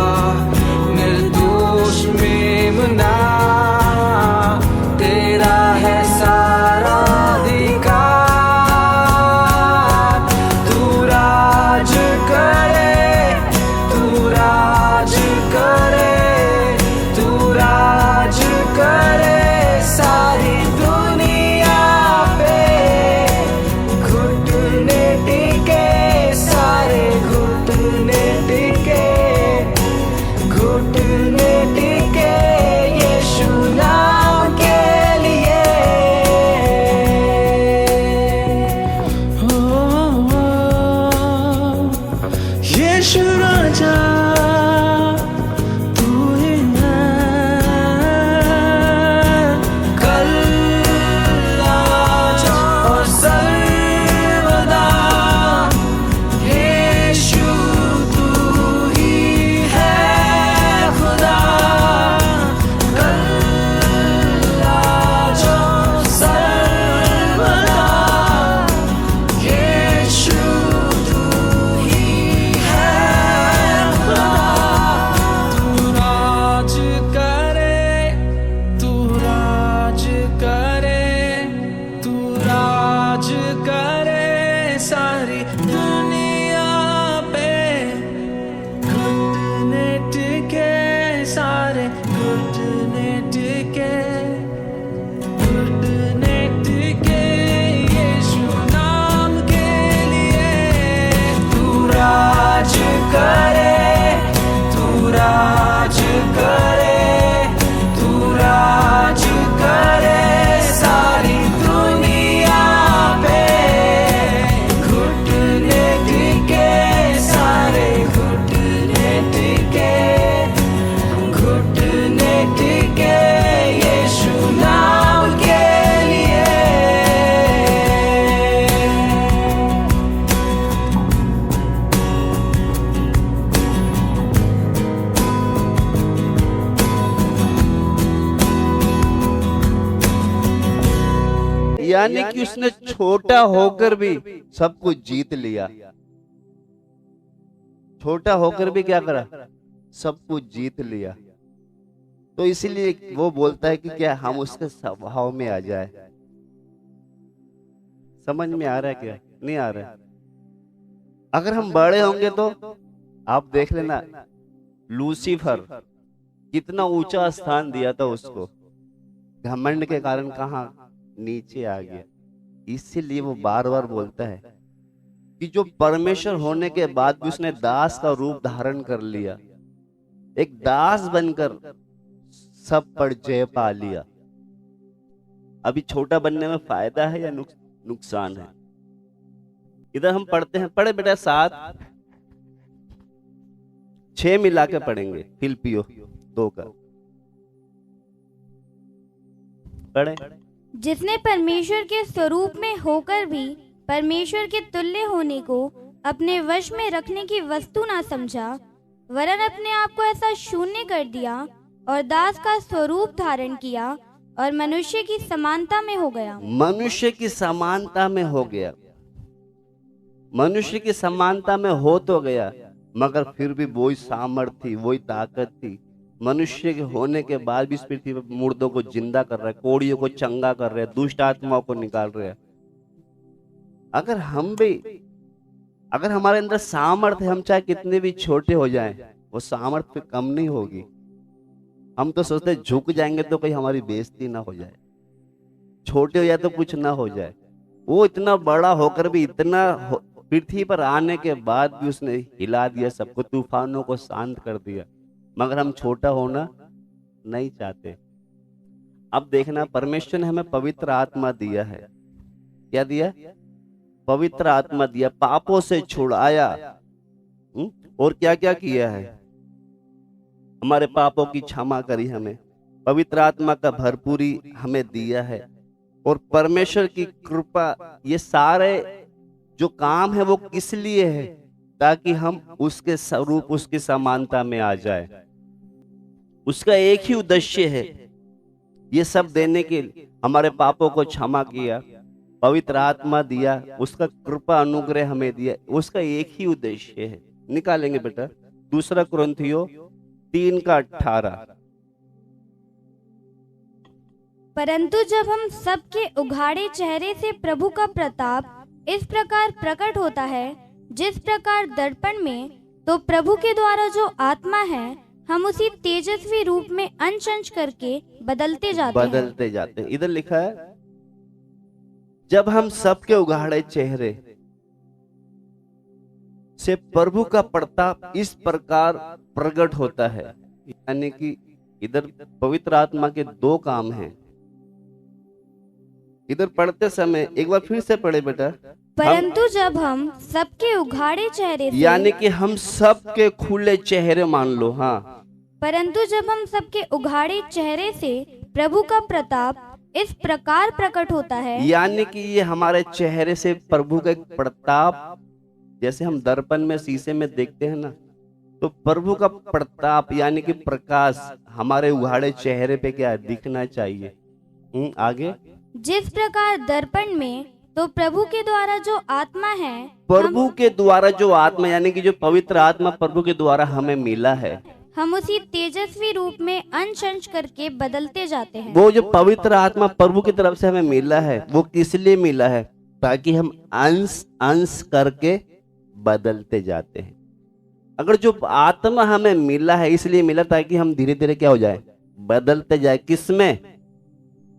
निर्दोष मेमना, तेरा है सारा अधिकार। तू राज करे, तू राज करे, तू राज करे सारी दुनिया पे, घुटने दुनिया पे घुटने टिके सारे घुटने टिके यीशु नाम के लिए तू राज करे तू राज करे तू राज करे सारी दुनिया पे घुटने टिके सारे घुटने टिके यीशु नाम के लिए यानी कि उसने छोटा होकर भी सब कुछ जीत लिया। छोटा होकर भी क्या करा? सब कुछ जीत लिया। तो इसीलिए वो बोलता है कि क्या हम उसके स्वभाव में आ जाए। समझ में आ रहा है क्या? नहीं आ रहा है? अगर हम बड़े होंगे तो आप देख लेना, लूसीफर कितना ऊंचा स्थान दिया था उसको, घमंड के कारण कहाँ नीचे आ गया। इसीलिए वो बार बार बोलता है कि जो परमेश्वर होने के बाद भी उसने दास का रूप धारण कर लिया, एक दास बनकर सब पर जय पा लिया। अभी छोटा बनने में फायदा है या नुकसान है? इधर हम पढ़ते हैं, पढ़े बेटा 7-6 मिला के पढ़ेंगे, फिलिप्पियों 2 का पढ़े। जिसने परमेश्वर के स्वरूप में होकर भी परमेश्वर के तुल्य होने को अपने वश में रखने की वस्तु ना समझा, वरन अपने आप को ऐसा शून्य कर दिया और दास का स्वरूप धारण किया और मनुष्य की समानता में हो गया। मनुष्य की समानता में हो गया। मनुष्य की समानता में हो तो गया, मगर फिर भी वही सामर्थ थी, वही ताकत थी। मनुष्य के होने के बाद भी इस पृथ्वी पर मुर्दों को जिंदा कर रहा है, कोड़ियों को चंगा कर रहा है, दुष्ट आत्माओं को निकाल रहा है। अगर हमारे अंदर सामर्थ है, हम चाहे कितने भी छोटे हो जाएं, वो सामर्थ पे कम नहीं होगी। हम तो सोचते झुक जाएंगे तो कहीं हमारी बेइज्जती ना हो जाए, छोटे हो जाए तो कुछ ना हो जाए। वो इतना बड़ा होकर भी, इतना पृथ्वी पर आने के बाद भी उसने हिला दिया सबको, तूफानों को शांत कर दिया, मगर हम छोटा होना नहीं चाहते। अब देखना, परमेश्वर ने हमें पवित्र आत्मा दिया है। क्या दिया? पवित्र आत्मा दिया, पापों से छुड़ाया। और क्या क्या किया है? हमारे पापों की क्षमा करी, हमें पवित्र आत्मा का भरपूरी हमें दिया है। और परमेश्वर की कृपा, ये सारे जो काम है वो किस लिए है? ताकि हम उसके स्वरूप, उसकी समानता में आ जाए। उसका एक ही उद्देश्य है, ये सब देने के लिए। हमारे पापों को क्षमा किया, पवित्र आत्मा दिया, उसका कृपा अनुग्रह हमें दिया, उसका एक ही उद्देश्य है। निकालेंगे बेटा 2 कुरिन्थियों 3:18। परंतु जब हम सबके उघाड़े चेहरे से प्रभु का प्रताप इस प्रकार प्रकट होता है, जिस प्रकार दर्पण में, तो प्रभु के द्वारा जो आत्मा है, हम उसी तेजस्वी रूप में अंश अंश करके बदलते जाते हैं। इधर लिखा है, जब हम सबके उघाड़े चेहरे से प्रभु का प्रताप इस प्रकार प्रकट होता है। यानी कि इधर पवित्र आत्मा के 2 काम हैं। इधर पढ़ते समय एक बार फिर से पढ़े बेटा। परंतु जब हम सबके उघाड़े चेहरे से, यानी कि हम सबके खुले चेहरे मान लो। हाँ, परंतु जब हम सबके उघाड़े चेहरे से प्रभु का प्रताप इस प्रकार प्रकट होता है, यानी कि ये हमारे चेहरे से प्रभु का एक प्रताप, जैसे हम दर्पण में शीशे में देखते हैं ना, तो प्रभु का प्रताप यानी कि प्रकाश हमारे उघाड़े चेहरे पे क्या दिखना चाहिए। आगे, जिस प्रकार दर्पण में, तो प्रभु के द्वारा जो आत्मा है, प्रभु के द्वारा जो आत्मा, यानी कि जो पवित्र आत्मा प्रभु के द्वारा हमें मिला है, हम उसी तेजस्वी रूप में अंश अंश करके बदलते जाते हैं। वो जो पवित्र आत्मा प्रभु की तरफ से हमें मिला है, वो किस लिए मिला है? ताकि हम अंश अंश करके बदलते जाते हैं। अगर जो आत्मा हमें मिला है इसलिए मिला ताकि हम धीरे धीरे क्या हो जाए, बदलते जाए। किसमें?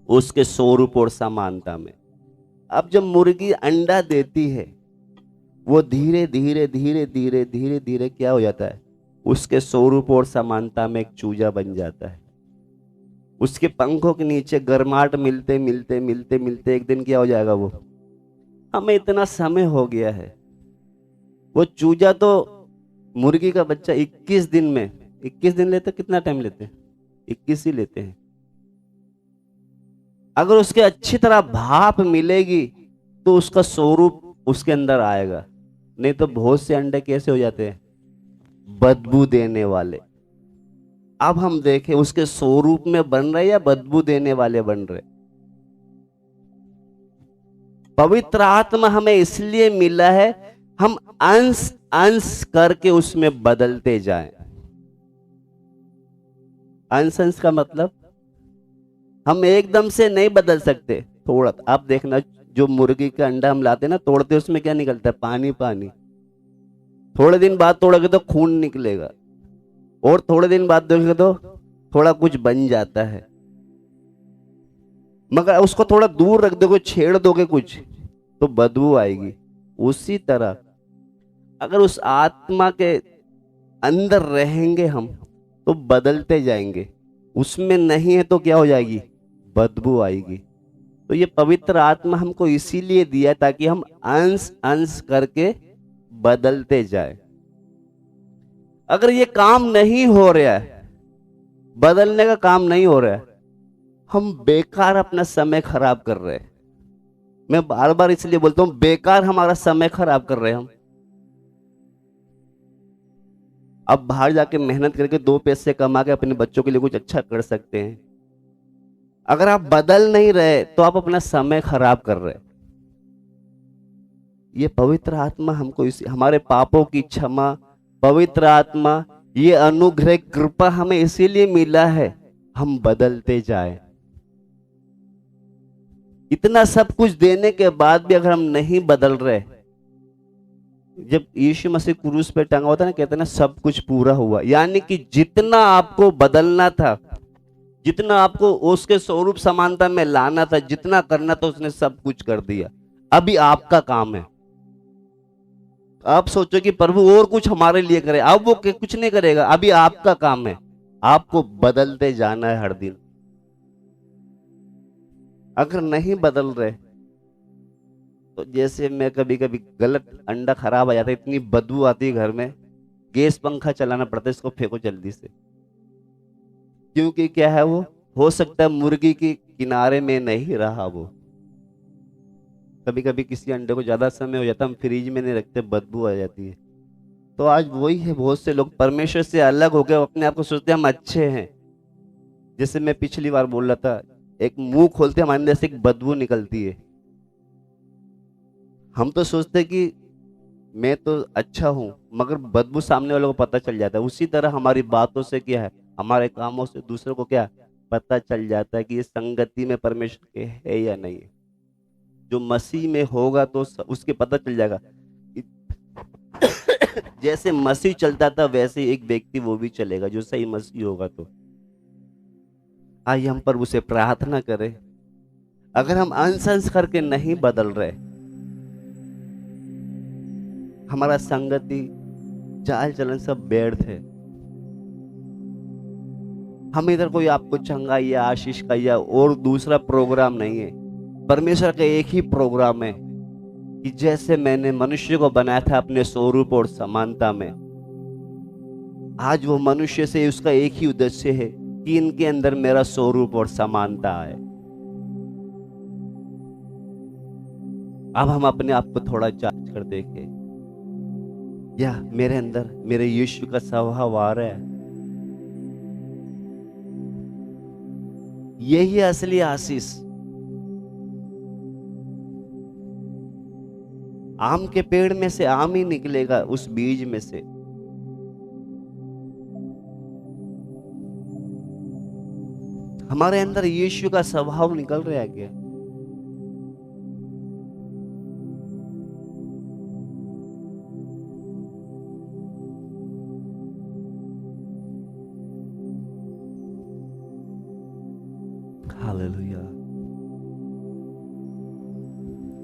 उसके स्वरूप और समानता में। अब जब मुर्गी अंडा देती है वो धीरे धीरे धीरे धीरे धीरे धीरे क्या हो जाता है, उसके स्वरूप और समानता में एक चूजा बन जाता है। उसके पंखों के नीचे गर्माहट मिलते मिलते मिलते मिलते एक दिन क्या हो जाएगा, वो हमें इतना समय हो गया है। वो चूजा तो मुर्गी का बच्चा 21 दिन में, 21 दिन लेते, कितना टाइम लेते हैं? 21 ही लेते हैं। अगर उसके अच्छी तरह भाप मिलेगी तो उसका स्वरूप उसके अंदर आएगा। नहीं तो बहुत से अंडे कैसे हो जाते हैं, बदबू देने वाले। अब हम देखें उसके स्वरूप में बन रहे या बदबू देने वाले बन रहे। पवित्र आत्मा हमें इसलिए मिला है हम अंश अंश करके उसमें बदलते जाएं। अंश अंश का मतलब हम एकदम से नहीं बदल सकते, थोड़ा। आप देखना जो मुर्गी का अंडा हम लाते ना, तोड़ते उसमें क्या निकलता है, पानी पानी। थोड़े दिन बाद तोड़ोगे तो खून निकलेगा, और थोड़े दिन बाद देखोगे तो थोड़ा कुछ बन जाता है। मगर उसको थोड़ा दूर रख दोगे, छेड़ दोगे कुछ, तो बदबू आएगी। उसी तरह अगर उस आत्मा के अंदर रहेंगे हम तो बदलते जाएंगे, उसमें नहीं है तो क्या हो जाएगी, बदबू आएगी। तो ये पवित्र आत्मा हमको इसीलिए दिया ताकि हम अंश अंश करके बदलते जाए। अगर ये काम नहीं हो रहा है, बदलने का काम नहीं हो रहा है, हम बेकार अपना समय खराब कर रहे हैं। मैं बार बार इसलिए बोलता हूं, बेकार हमारा समय खराब कर रहे हैं हम। अब बाहर जाके मेहनत करके 2 पैसे कमा के अपने बच्चों के लिए कुछ अच्छा कर सकते हैं। अगर आप बदल नहीं रहे तो आप अपना समय खराब कर रहे। ये पवित्र आत्मा हमको हमारे पापों की क्षमा, पवित्र आत्मा, ये अनुग्रह कृपा हमें इसीलिए मिला है हम बदलते जाए। इतना सब कुछ देने के बाद भी अगर हम नहीं बदल रहे, जब यीशु मसीह क्रूस पे टंगा होता है ना, कहते हैं ना सब कुछ पूरा हुआ। यानी कि जितना आपको बदलना था, जितना आपको उसके स्वरूप समानता में लाना था, जितना करना था, उसने सब कुछ कर दिया। अभी आपका काम है। आप सोचो कि प्रभु और कुछ हमारे लिए करे, अब वो कुछ नहीं करेगा। अभी आपका काम है, आपको बदलते जाना है हर दिन। अगर नहीं बदल रहे तो जैसे मैं कभी कभी गलत अंडा खराब आ जाता है, इतनी बदबू आती है घर में, गैस पंखा चलाना पड़ता है, इसको फेंको जल्दी से। क्योंकि क्या है, वो हो सकता है मुर्गी की किनारे में नहीं रहा। वो कभी कभी किसी अंडे को ज्यादा समय हो जाता है, हम फ्रिज में नहीं रखते, बदबू आ जाती है। तो आज वही है, बहुत से लोग परमेश्वर से अलग हो गए, अपने आप को सोचते हैं हम अच्छे हैं। जैसे मैं पिछली बार बोल रहा था, एक मुंह खोलते हमारे अंदर से एक बदबू निकलती है। हम तो सोचते कि मैं तो अच्छा हूं, मगर बदबू सामने वालों को पता चल जाता है। उसी तरह हमारी बातों से क्या है, हमारे कामों से दूसरों को क्या पता चल जाता है कि ये संगति में परमेश्वर के है या नहीं है। जो मसीह में होगा तो उसके पता चल जाएगा। जैसे मसीह चलता था वैसे एक व्यक्ति वो भी चलेगा, जो सही मसीह होगा। तो आइए हम प्रभु से प्रार्थना करें। अगर हम अंश अंश करके नहीं बदल रहे, हमारा संगति चाल चलन सब व्यर्थ है। हम इधर कोई आपको चंगाई या आशीष का या और दूसरा प्रोग्राम नहीं है। परमेश्वर का एक ही प्रोग्राम है कि जैसे मैंने मनुष्य को बनाया था अपने स्वरूप और समानता में, आज वो मनुष्य से उसका एक ही उद्देश्य है कि इनके अंदर मेरा स्वरूप और समानता है। अब हम अपने आप को थोड़ा जांच कर देखें, या मेरे अंदर मेरे यीशु का स्वभाव आ रहा है। यही असली आशीष। आम के पेड़ में से आम ही निकलेगा, उस बीज में से। हमारे अंदर यीशु का स्वभाव निकल रहा है क्या?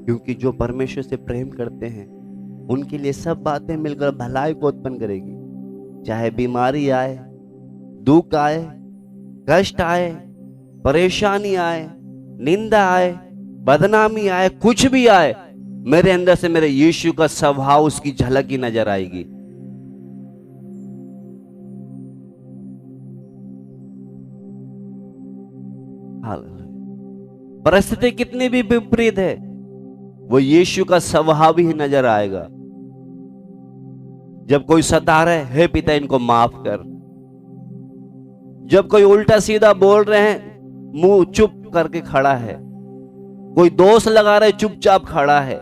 क्योंकि जो परमेश्वर से प्रेम करते हैं उनके लिए सब बातें मिलकर भलाई को उत्पन्न करेगी। चाहे बीमारी आए, दुख आए, कष्ट आए, परेशानी आए, निंदा आए, बदनामी आए, कुछ भी आए, मेरे अंदर से मेरे यीशु का स्वभाव, उसकी झलक ही नजर आएगी। हालेलुया। परिस्थिति कितनी भी विपरीत है, वो यीशु का स्वभाव ही नजर आएगा। जब कोई सता रहे, हे पिता इनको माफ कर। जब कोई उल्टा सीधा बोल रहे हैं, मुंह चुप करके खड़ा है। कोई दोष लगा रहे, चुपचाप खड़ा है।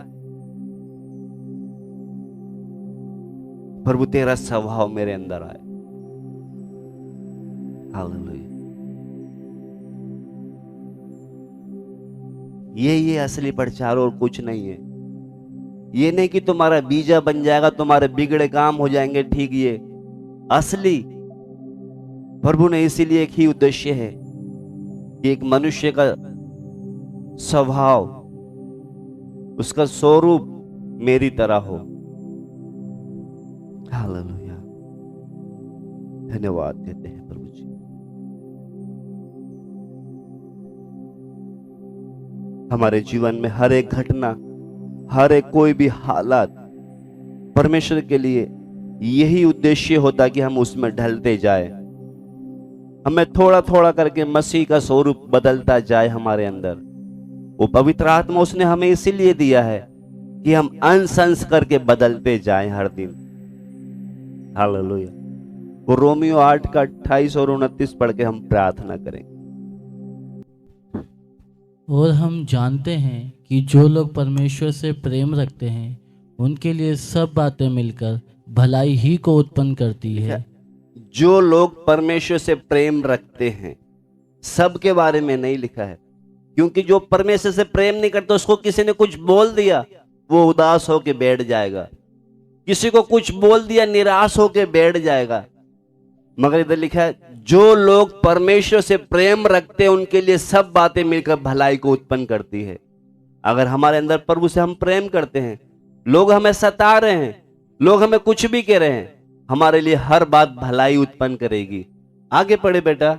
प्रभु तेरा स्वभाव मेरे अंदर आए। हालेलुया। ये असली प्रचार और कुछ नहीं है। ये नहीं कि तुम्हारा बीजा बन जाएगा, तुम्हारे बिगड़े काम हो जाएंगे ठीक। ये असली प्रभु ने इसीलिए एक ही उद्देश्य है कि एक मनुष्य का स्वभाव, उसका स्वरूप मेरी तरह हो। हालेलुया। धन्यवाद देते हैं प्रभु जी। हमारे जीवन में हर एक घटना, हर एक कोई भी हालात परमेश्वर के लिए यही उद्देश्य होता कि हम उसमें ढलते जाए। हमें थोड़ा थोड़ा करके मसीह का स्वरूप बदलता जाए हमारे अंदर। वो पवित्र आत्मा उसने हमें इसीलिए दिया है कि हम अंश अंश करके बदलते जाएं हर दिन। हालेलुया। वो रोमियो 8 का 28 और 29 पढ़ के हम प्रार्थना करें। और हम जानते हैं कि जो लोग परमेश्वर से प्रेम रखते हैं उनके लिए सब बातें मिलकर भलाई ही को उत्पन्न करती है। जो लोग परमेश्वर से प्रेम रखते हैं, सब के बारे में नहीं लिखा है, क्योंकि जो परमेश्वर से प्रेम नहीं करता उसको किसी ने कुछ बोल दिया, वो उदास होके बैठ जाएगा। किसी को कुछ बोल दिया, निराश होके बैठ जाएगा। मगर इधर लिखा है, जो लोग परमेश्वर से प्रेम रखते हैं उनके लिए सब बातें मिलकर भलाई को उत्पन्न करती है। अगर हमारे अंदर प्रभु से हम प्रेम करते हैं, लोग हमें सता रहे हैं, लोग हमें कुछ भी कह रहे हैं, हमारे लिए हर बात भलाई उत्पन्न करेगी। आगे पढ़े बेटा।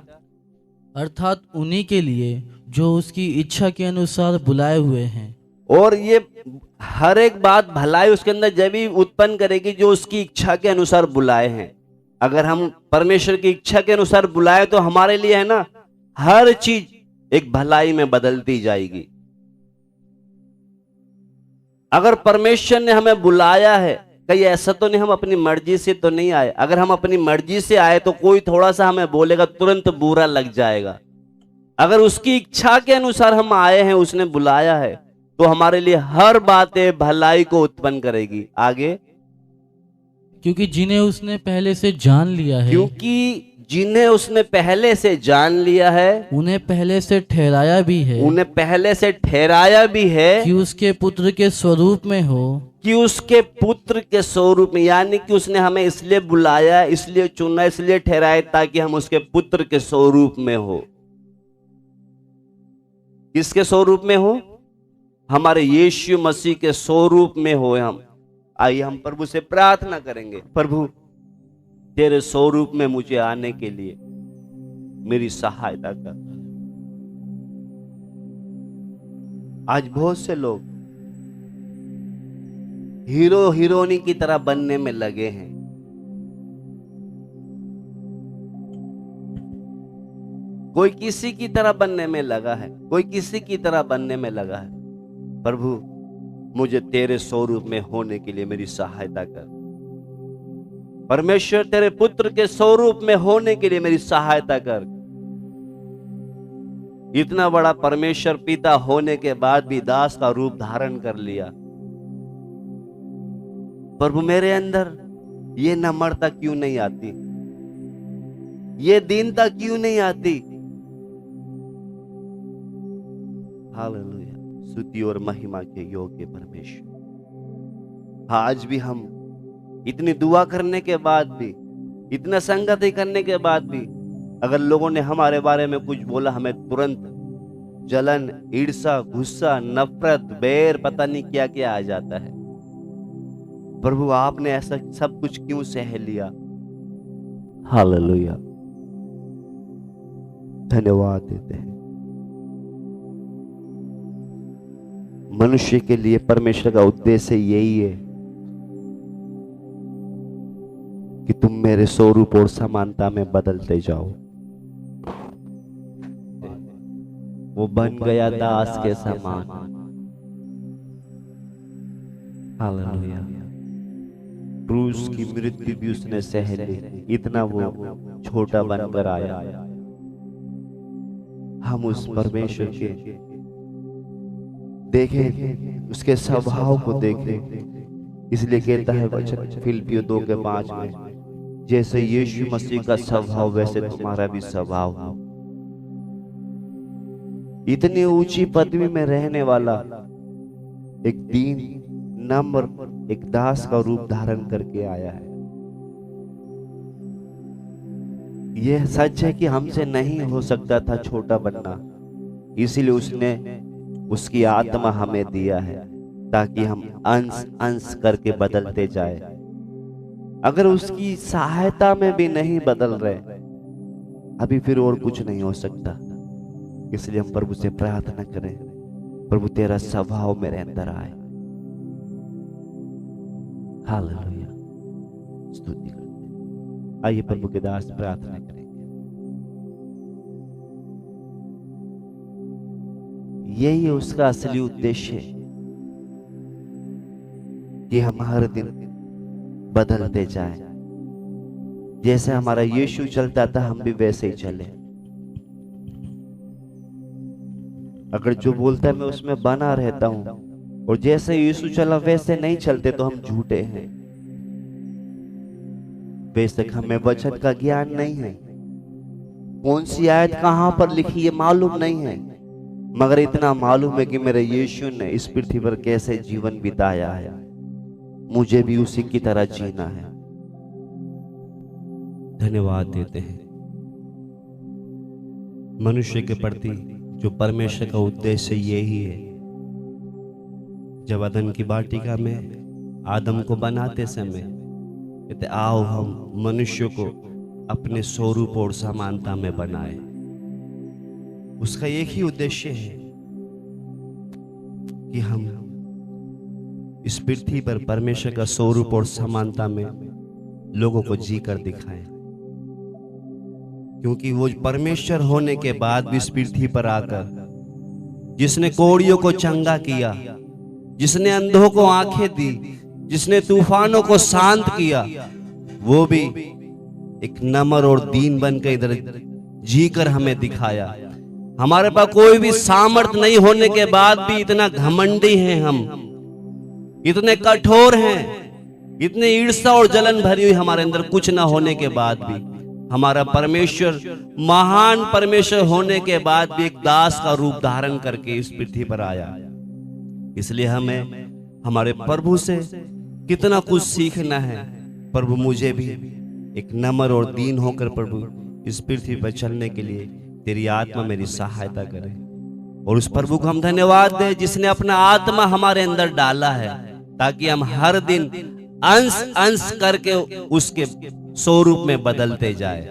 अर्थात उन्हीं के लिए जो उसकी इच्छा के अनुसार बुलाए हुए हैं। और ये हर एक बात भलाई उसके अंदर जब भी उत्पन्न करेगी जो उसकी इच्छा के अनुसार बुलाए हैं। अगर हम परमेश्वर की इच्छा के अनुसार बुलाए तो हमारे लिए है ना, हर चीज एक भलाई में बदलती जाएगी। अगर परमेश्वर ने हमें बुलाया है, कहीं ऐसा तो नहीं हम अपनी मर्जी से तो नहीं आए। अगर हम अपनी मर्जी से आए तो कोई थोड़ा सा हमें बोलेगा, तुरंत बुरा लग जाएगा। अगर उसकी इच्छा के अनुसार हम आए हैं, उसने बुलाया है, तो हमारे लिए हर बातें भलाई को उत्पन्न करेगी। आगे। क्योंकि जिन्हें उसने पहले से जान लिया है, क्योंकि जिन्हें उसने पहले से जान लिया है, उन्हें पहले से ठहराया भी है, उन्हें पहले से ठहराया भी है कि उसके पुत्र के स्वरूप में हो। कि उसके पुत्र के स्वरूप में, यानी कि उसने हमें इसलिए बुलाया, इसलिए चुना, इसलिए ठहराया ताकि हम उसके पुत्र के स्वरूप में हो। किसके स्वरूप में हो? हमारे यीशु मसीह के स्वरूप में हो हम। आइए हम प्रभु से प्रार्थना करेंगे, प्रभु तेरे स्वरूप में मुझे आने के लिए मेरी सहायता कर। आज बहुत से लोग हीरो हीरोइनी की तरह बनने में लगे हैं। कोई किसी की तरह बनने में लगा है, कोई किसी की तरह बनने में लगा है। प्रभु मुझे तेरे स्वरूप में होने के लिए मेरी सहायता कर। परमेश्वर तेरे पुत्र के स्वरूप में होने के लिए मेरी सहायता कर। इतना बड़ा परमेश्वर पिता होने के बाद भी दास का रूप धारण कर लिया। प्रभु मेरे अंदर ये नम्रता क्यों नहीं आती, ये दीनता क्यों नहीं आती? हालेलुया। स्तुति और महिमा के योग्य परमेश्वर, आज भी हम इतनी दुआ करने के बाद भी, इतना संगति करने के बाद भी, अगर लोगों ने हमारे बारे में कुछ बोला, हमें तुरंत जलन, ईर्ष्या, गुस्सा, नफरत, बैर, पता नहीं क्या क्या आ जाता है। प्रभु आपने ऐसा सब कुछ क्यों सह लिया? हालेलुया, धन्यवाद देते हैं। मनुष्य के लिए परमेश्वर का उद्देश्य यही है कि तुम मेरे स्वरूप और समानता में बदलते जाओ। वो बन गया दास के समान। हालेलुया, क्रूस की मृत्यु भी उसने सह ली, इतना वो छोटा बनकर आया। हम उस परमेश्वर के देखें, उसके स्वभाव को देखें। इसलिए कहता है वचन फिलिप्पियों 2:5 में, जैसे यीशु मसीह का स्वभाव वैसे तुम्हारा भी स्वभाव हो। इतनी ऊंची पदवी में रहने वाला एक दीन, नम्र, एक दास का रूप धारण करके आया है। यह सच है कि हमसे नहीं हो सकता था छोटा बनना, इसीलिए उसने उसकी आत्मा हमें दिया है ताकि हम अंश अंश करके बदलते जाए। अगर उसकी सहायता में भी नहीं बदल रहे अभी, फिर और कुछ नहीं हो सकता। इसलिए हम प्रभु से प्रार्थना करें, प्रभु तेरा स्वभाव मेरे अंदर आए। हालेलुया, स्तुति करते हैं। आइए प्रभु के दास प्रार्थना करेंगे। यही उसका असली उद्देश्य है कि हम हर दिन बदलते जाएं। जैसे हमारा यीशु चलता था हम भी वैसे ही चले। अगर जो बोलता है मैं उसमें बना रहता हूं और जैसे यीशु चला वैसे नहीं चलते तो हम झूठे हैं। बेशक हमें वचन का ज्ञान नहीं है, कौन सी आयत कहां पर लिखी है मालूम नहीं है, मगर इतना मालूम है कि मेरे यीशु ने इस पृथ्वी पर कैसे जीवन बिताया है, मुझे भी उसी की तरह जीना है। धन्यवाद देते हैं मनुष्य के प्रति जो परमेश्वर का उद्देश्य यही है। जब अदन की वाटिका में आदम को बनाते समय कहते आओ हम मनुष्य को अपने स्वरूप और समानता में बनाए। उसका एक ही उद्देश्य है कि हम इस पृथ्वी पर परमेश्वर का स्वरूप और समानता में लोगों को जी कर दिखाएं। क्योंकि वो परमेश्वर होने के बाद भी इस पृथ्वी पर आकर जिसने कोढ़ियों को चंगा किया, जिसने अंधों को आंखें दी, जिसने तूफानों को शांत किया, वो भी एक नम्र और दीन बनकर इधर जीकर हमें दिखाया। हमारे पास कोई भी सामर्थ नहीं होने के बाद भी इतना घमंडी हैं हम, इतने कठोर हैं, इतने ईर्ष्या और जलन भरी हुई हमारे अंदर कुछ ना होने के बाद भी हमारा परमेश्वर, महान परमेश्वर होने के बाद भी एक दास का रूप धारण करके इस पृथ्वी पर आया। इसलिए हमें हमारे प्रभु से कितना कुछ सीखना है। प्रभु मुझे भी एक नम्र और दीन होकर प्रभु इस पृथ्वी पर चलने के लिए तेरी आत्मा मेरी सहायता करे। और उस प्रभु को हम धन्यवाद दें जिसने अपना आत्मा हमारे अंदर डाला है ताकि हम हर दिन अंश अंश करके उसके स्वरूप में बदलते जाए।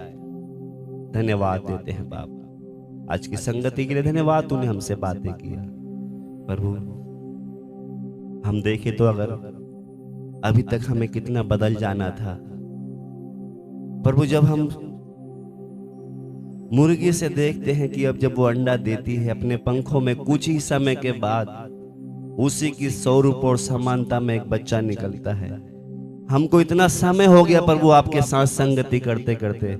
धन्यवाद देते हैं बाप, आज की संगति के लिए धन्यवाद, तूने हमसे बातें किया। प्रभु हम देखे तो अगर अभी तक हमें कितना बदल जाना था। प्रभु जब हम मुर्गी से देखते हैं कि अब जब वो अंडा देती है अपने पंखों में कुछ ही समय के बाद उसी की स्वरूप और समानता में एक बच्चा निकलता है। हमको इतना समय हो गया प्रभु आपके साथ संगति करते करते,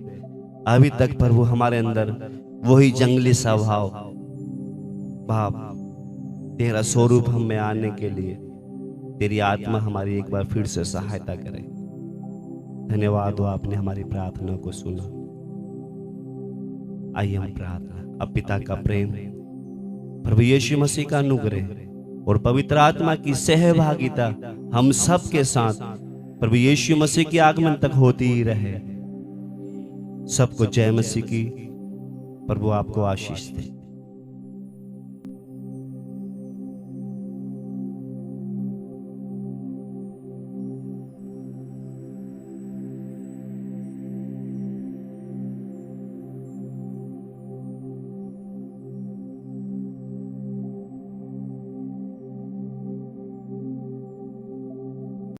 अभी तक प्रभु हमारे अंदर वही जंगली स्वभाव। बाप तेरा स्वरूप हम में आने के लिए तेरी आत्मा हमारी एक बार फिर से सहायता करे। धन्यवाद हो आपने हमारी प्रार्थना को सुना। आइए हम प्रार्थना। अब पिता का प्रेम, प्रभु यीशु मसीह का अनुग्रह और पवित्र आत्मा की सहभागिता हम सब के साथ प्रभु यीशु मसीह के आगमन तक होती ही रहे। सबको जय मसीह की। प्रभु आपको आशीष दे।